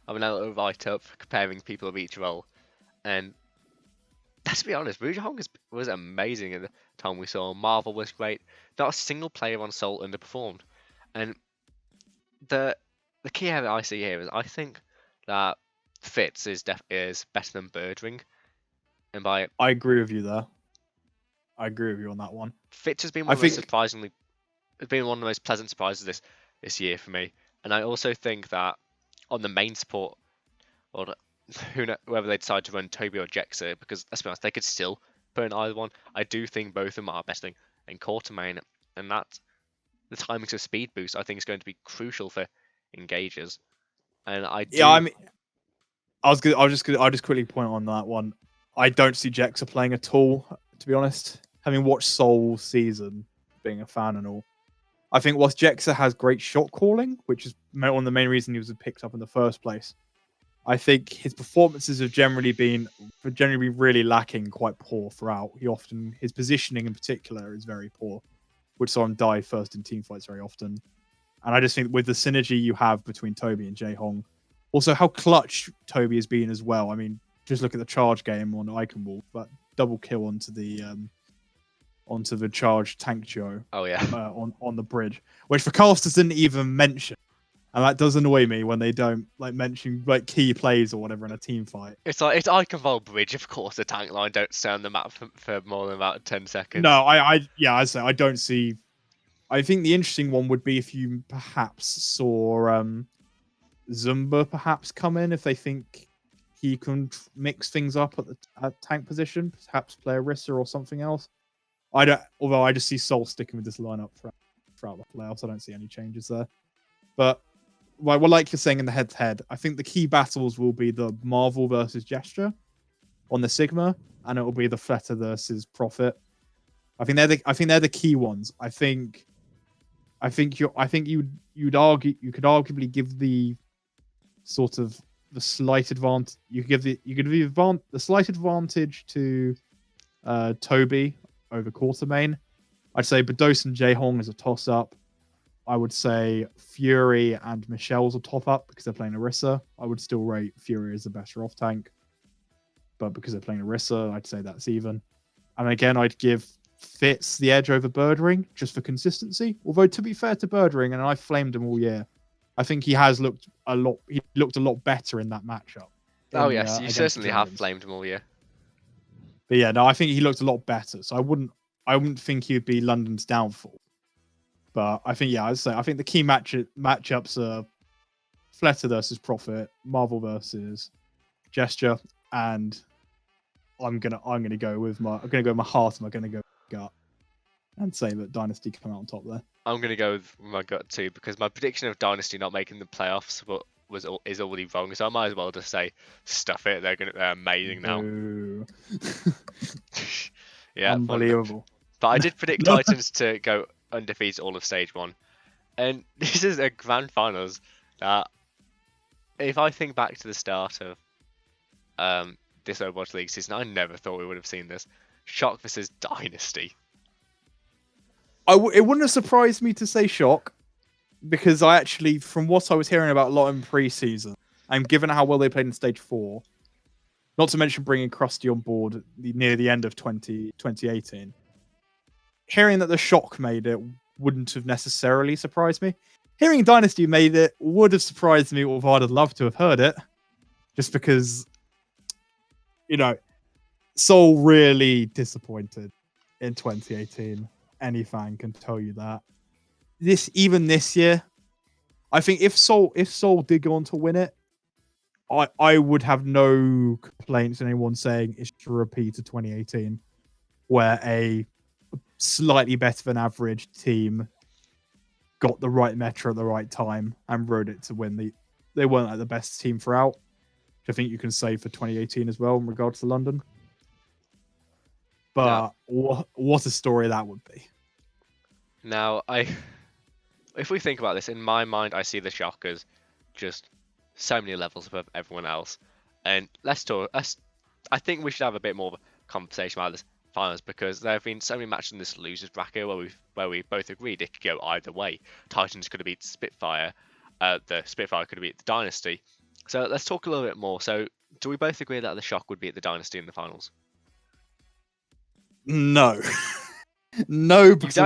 having a little write up comparing people of each role, and let's be honest, Rouge Hong was amazing in the time we saw. Marvel was great. Not a single player on Seoul underperformed, and the key area I see here is I think that Fitz is better than Birdring, and I agree with you there. I agree with you on that one. Fitz has been one of the most pleasant surprises this year for me, and I also think that on the main support, or whoever they decide to run, Toby or Jexa, because let's be honest, they could still put in either one. I do think both of them are better than Quartermain, and that the timings of speed boost I think is going to be crucial for engagers. And I'll just quickly point on that one. I don't see Jexa playing at all, to be honest. Having watched Seoul season, being a fan and all, I think whilst Jexa has great shot calling, which is one of the main reasons he was picked up in the first place, I think his performances have generally been really lacking, quite poor throughout. His positioning in particular is very poor, which saw him die first in teamfights very often. And I just think with the synergy you have between Toby and Jae Hong, also how clutch Toby has been as well. I mean, just look at the charge game on Iconwolf, that double kill onto the charge tank Joe. Oh yeah. On the bridge, which the casters didn't even mention. And that does annoy me when they don't mention key plays or whatever in a team fight. It's Iconwolf bridge, of course. The tank line don't stay on the map for more than about 10 seconds. No, I say I don't see I think the interesting one would be if you perhaps saw Zumba perhaps come in, if they think he can mix things up at tank position, perhaps play Orisa or something else. Although I just see Soul sticking with this lineup throughout the playoffs. I don't see any changes there. But well, like you're saying in the head-to-head, I think the key battles will be the Marvel versus Gesture on the Sigma, and it will be the Fleta versus Prophet. I think they're the key ones. I think you'd could arguably give the sort of the slight advantage. You could give the slight advantage to Toby over Quartermain. I'd say Bedos and Jaehong is a toss-up. I would say Fury and Michelle's a top-up because they're playing Orisa. I would still rate Fury as the better off-tank. But because they're playing Orisa, I'd say that's even. And again, I'd give Fitz the edge over Birdring just for consistency. Although, to be fair to Birdring, and I flamed him all year, I think he has looked a lot better in that matchup. Oh, yes, you certainly have flamed him all year. But yeah, no, I think he looked a lot better. So I wouldn't think he'd be London's downfall. But I think, yeah, I'd say I think the key matchups are Fleta versus Prophet, Marvel versus Gesture, and I'm gonna go with my heart, and I'm gonna go with gut, and say that Dynasty come out on top there. I'm gonna go with my gut too, because my prediction of Dynasty not making the playoffs is already wrong. So I might as well just say stuff it. They're amazing now. Yeah, unbelievable. But I did predict Titans to go undefeated all of stage 1, and this is a grand finals that, if I think back to the start of this Overwatch League season, I never thought we would have seen this. Shock versus Dynasty. It wouldn't have surprised me to say Shock, because I actually, from what I was hearing about a lot in pre-season, and given how well they played in stage 4, not to mention bringing Krusty on board near the end of 2018, hearing that the Shock made it wouldn't have necessarily surprised me. Hearing Dynasty made it would have surprised me, although I'd have loved to have heard it, just because, you know, Soul really disappointed in 2018. Any fan can tell you that. Even this year, I think if Soul did go on to win it, I would have no complaints in anyone saying it's a repeat of 2018, where a slightly better than average team got the right meta at the right time and rode it to win. They weren't like the best team throughout, which I think you can say for 2018 as well in regards to London. But what a story that would be. Now, if we think about this, in my mind, I see the Shock as just so many levels above everyone else. And I think we should have a bit more of a conversation about this finals, because there have been so many matches in this losers bracket where we both agreed it could go either way. Titans could have beat Spitfire, the Spitfire could have beat the Dynasty. So let's talk a little bit more. So do we both agree that the Shock would beat the Dynasty in the finals? No. No, because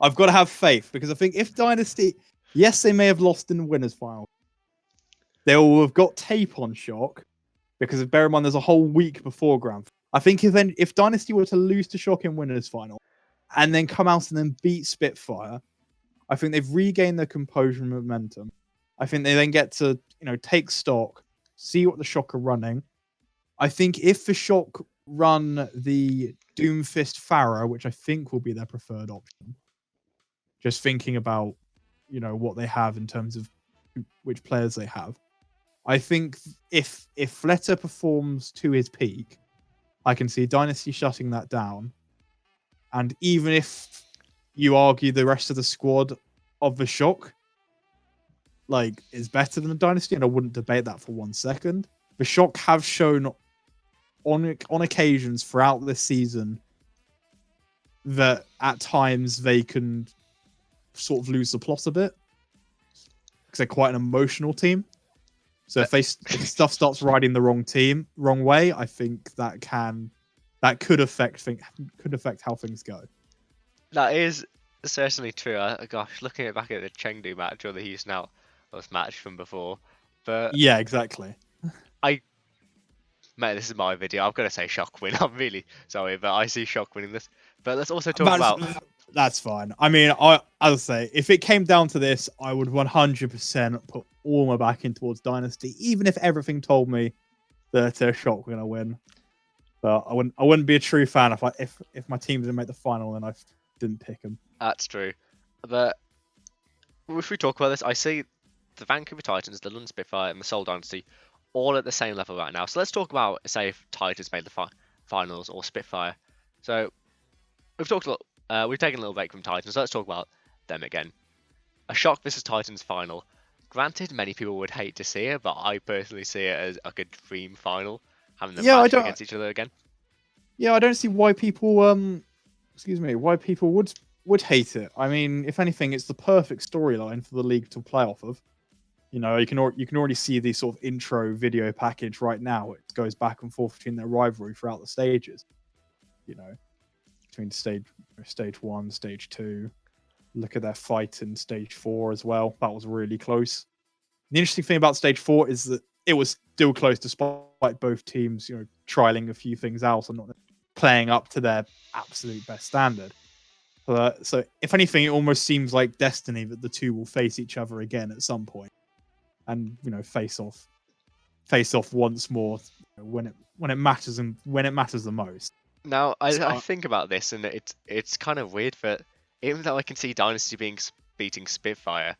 I've got to have faith, because I think if Dynasty, yes, they may have lost in the winners final, they will have got tape on Shock, because bear in mind there's a whole week before Grand Final. I think if Dynasty were to lose to Shock in winners final and then come out and then beat Spitfire, I think they've regained their composure and momentum. I think they then get to, take stock, see what the Shock are running. I think if the Shock run the Doomfist Pharaoh, which I think will be their preferred option, just thinking about, what they have in terms of which players they have, I think if Fleta performs to his peak, I can see Dynasty shutting that down. And even if you argue the rest of the squad of the Shock is better than the Dynasty, and I wouldn't debate that for 1 second, the Shock have shown on occasions throughout this season that at times they can sort of lose the plot a bit, because they're quite an emotional team. So if stuff starts riding the wrong way, I think that could affect how things go. That is certainly true. Gosh, looking back at the Chengdu match or the Houston Outlaws match from before, but yeah, exactly. Mate, this is my video. I'm gonna say Shock win. I'm really sorry, but I see Shock winning this. But let's also talk about That's fine. I mean, I'll say if it came down to this, I would 100% put all my back in towards Dynasty, even if everything told me that Shock were gonna win. But I wouldn't be a true fan if my team didn't make the final and I didn't pick them. That's true. But if we talk about this, I see the Vancouver Titans, the London Spitfire, and the Seoul Dynasty all at the same level right now. So let's talk about, say, if Titans made the finals or Spitfire. So we've talked a lot. We've taken a little break from Titans. So let's talk about them again. A Shock versus Titans final. Granted, many people would hate to see it, but I personally see it as like a dream final, having them match up against each other again. Yeah, I don't see why people why people would hate it. I mean, if anything, it's the perfect storyline for the league to play off of. You know, you can already see the sort of intro video package right now. It goes back and forth between their rivalry throughout the stages. You know, between stage 1, stage 2. Look at their fight in stage 4 as well. That was really close. The interesting thing about stage 4 is that it was still close despite both teams, you know, trialing a few things out and not playing up to their absolute best standard. So if anything, it almost seems like destiny that the two will face each other again at some point, and you know, face off once more when it matters and when it matters the most. Now I think about this, and it's kind of weird that even though I can see Dynasty beating Spitfire,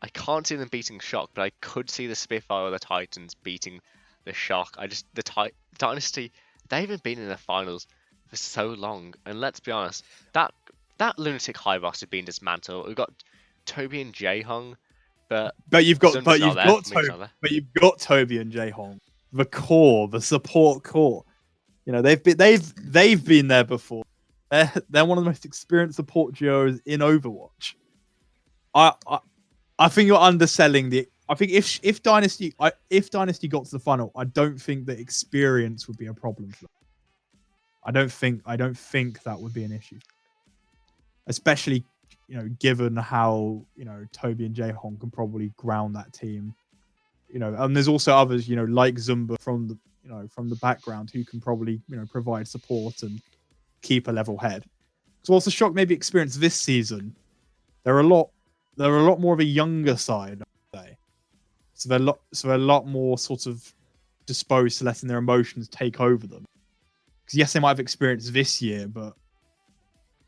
I can't see them beating Shock, but I could see the Spitfire or the Titans beating the Shock. The Dynasty, they haven't been in the finals for so long, and let's be honest, that lunatic high roster being dismantled. We've got Toby and Jaehong, but you've got Toby and Jaehong, the core, the support core. You know, they've been there before. They're one of the most experienced support duos in Overwatch. I think you're underselling the. I think if Dynasty got to the final, I don't think that experience would be a problem for them. I don't think that would be an issue, especially, you know, given how, you know, Toby and Jaehong can probably ground that team. You know, and there's also others, you know, like Zumba from the background who can probably, you know, provide support and keep a level head. So also Shock maybe experience this season. They're a lot more of a younger side, I'd say. So they're a lot more sort of disposed to letting their emotions take over them. Because yes, they might have experienced this year, but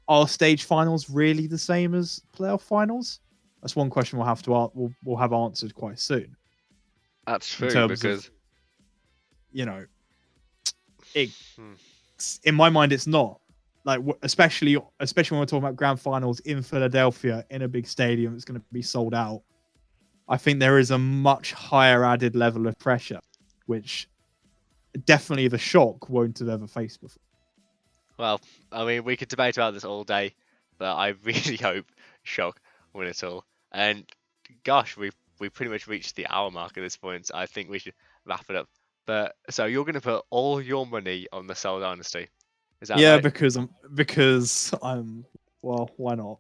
are stage finals really the same as playoff finals? That's one question we'll have answered quite soon. That's true, because you know, in my mind, it's not. Like, especially when we're talking about grand finals in Philadelphia in a big stadium that's going to be sold out. I think there is a much higher added level of pressure, which definitely the Shock won't have ever faced before. Well, I mean, we could debate about this all day, but I really hope Shock win it all. And gosh, we've pretty much reached the hour mark at this point. So I think we should wrap it up. But so you're going to put all your money on the Seoul Dynasty? Is that right? because I'm well, why not?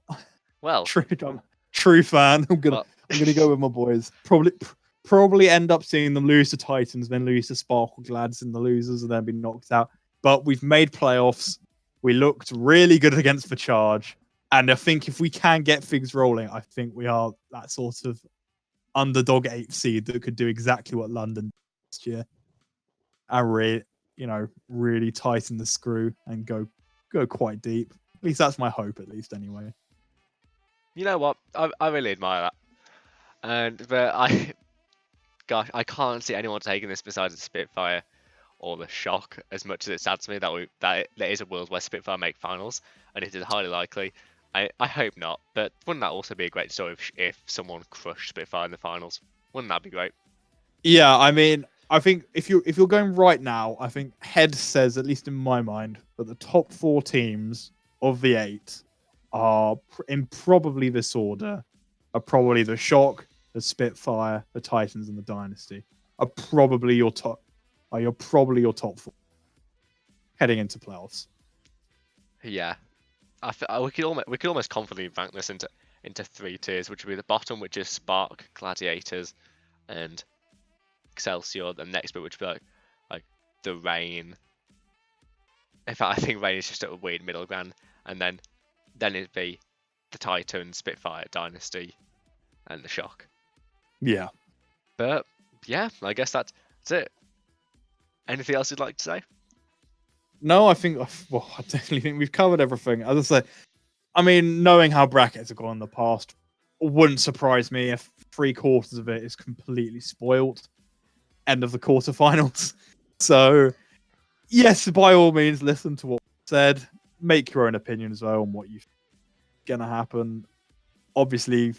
Well, I'm true fan. I'm gonna go with my boys. Probably end up seeing them lose to Titans, then lose to Sparkle Glads in the losers, and then be knocked out. But we've made playoffs. We looked really good against the Charge, and I think if we can get things rolling, I think we are that sort of underdog 8th seed that could do exactly what London did last year, and really tighten the screw and go quite deep. At least that's my hope, at least anyway. You know what? I really admire that. But I can't see anyone taking this besides the Spitfire or the Shock, as much as it saddens me that there is a world where Spitfire make finals, and it is highly likely. I hope not, but wouldn't that also be a great story if someone crushed Spitfire in the finals? Wouldn't that be great? Yeah, I mean, I think if you're going right now, I think head says, at least in my mind, that the top 4 teams of the 8 are in probably this order, are probably the Shock, the Spitfire, the Titans, and the Dynasty. Are probably your top 4 heading into playoffs. Yeah, we could almost confidently rank this into 3 tiers, which would be the bottom, which is Spark, Gladiators, and Excelsior. The next bit, which would be like the Rain. In fact, I think Rain is just a weird middle ground, and then then it'd be the Titan, Spitfire, Dynasty, and the Shock. Yeah. But yeah, I guess that's it. Anything else you'd like to say? No, I think. Well, I definitely think we've covered everything. As I say, I mean, knowing how brackets have gone in the past, wouldn't surprise me if 3/4 of it is completely spoiled. End of the quarterfinals. So, yes, by all means, listen to what we said. Make your own opinion as well on what you think is gonna happen. Obviously,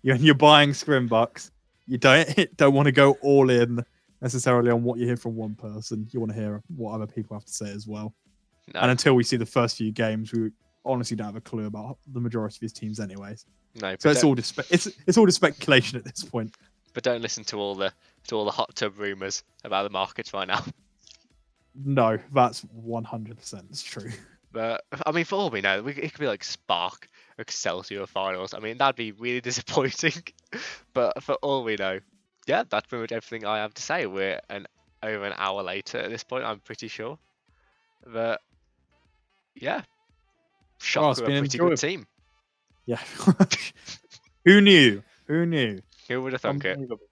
you're buying Scrim bucks. You don't want to go all in necessarily on what you hear from one person. You want to hear what other people have to say as well. No, And until we see the first few games, we honestly don't have a clue about the majority of his teams, anyways. no. So it's all just it's all just speculation at this point. But don't listen to all the hot tub rumors about the markets right now. No, that's 100% true. But I mean, for all we know, it could be like Spark, Excelsior finals. I mean, that'd be really disappointing. But for all we know, yeah, that's pretty much everything I have to say. We're over an hour later at this point, I'm pretty sure. But yeah, Oh, Shock it's are a been pretty good enjoyable. team. Yeah. Who knew? Who knew? Who would have thunk it? Unbelievable.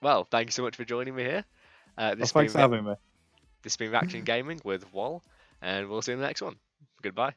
Well, thank you so much for joining me here. Well, This thanks for having me. has been Reaction Gaming with Wol, and we'll see you in the next one. Goodbye.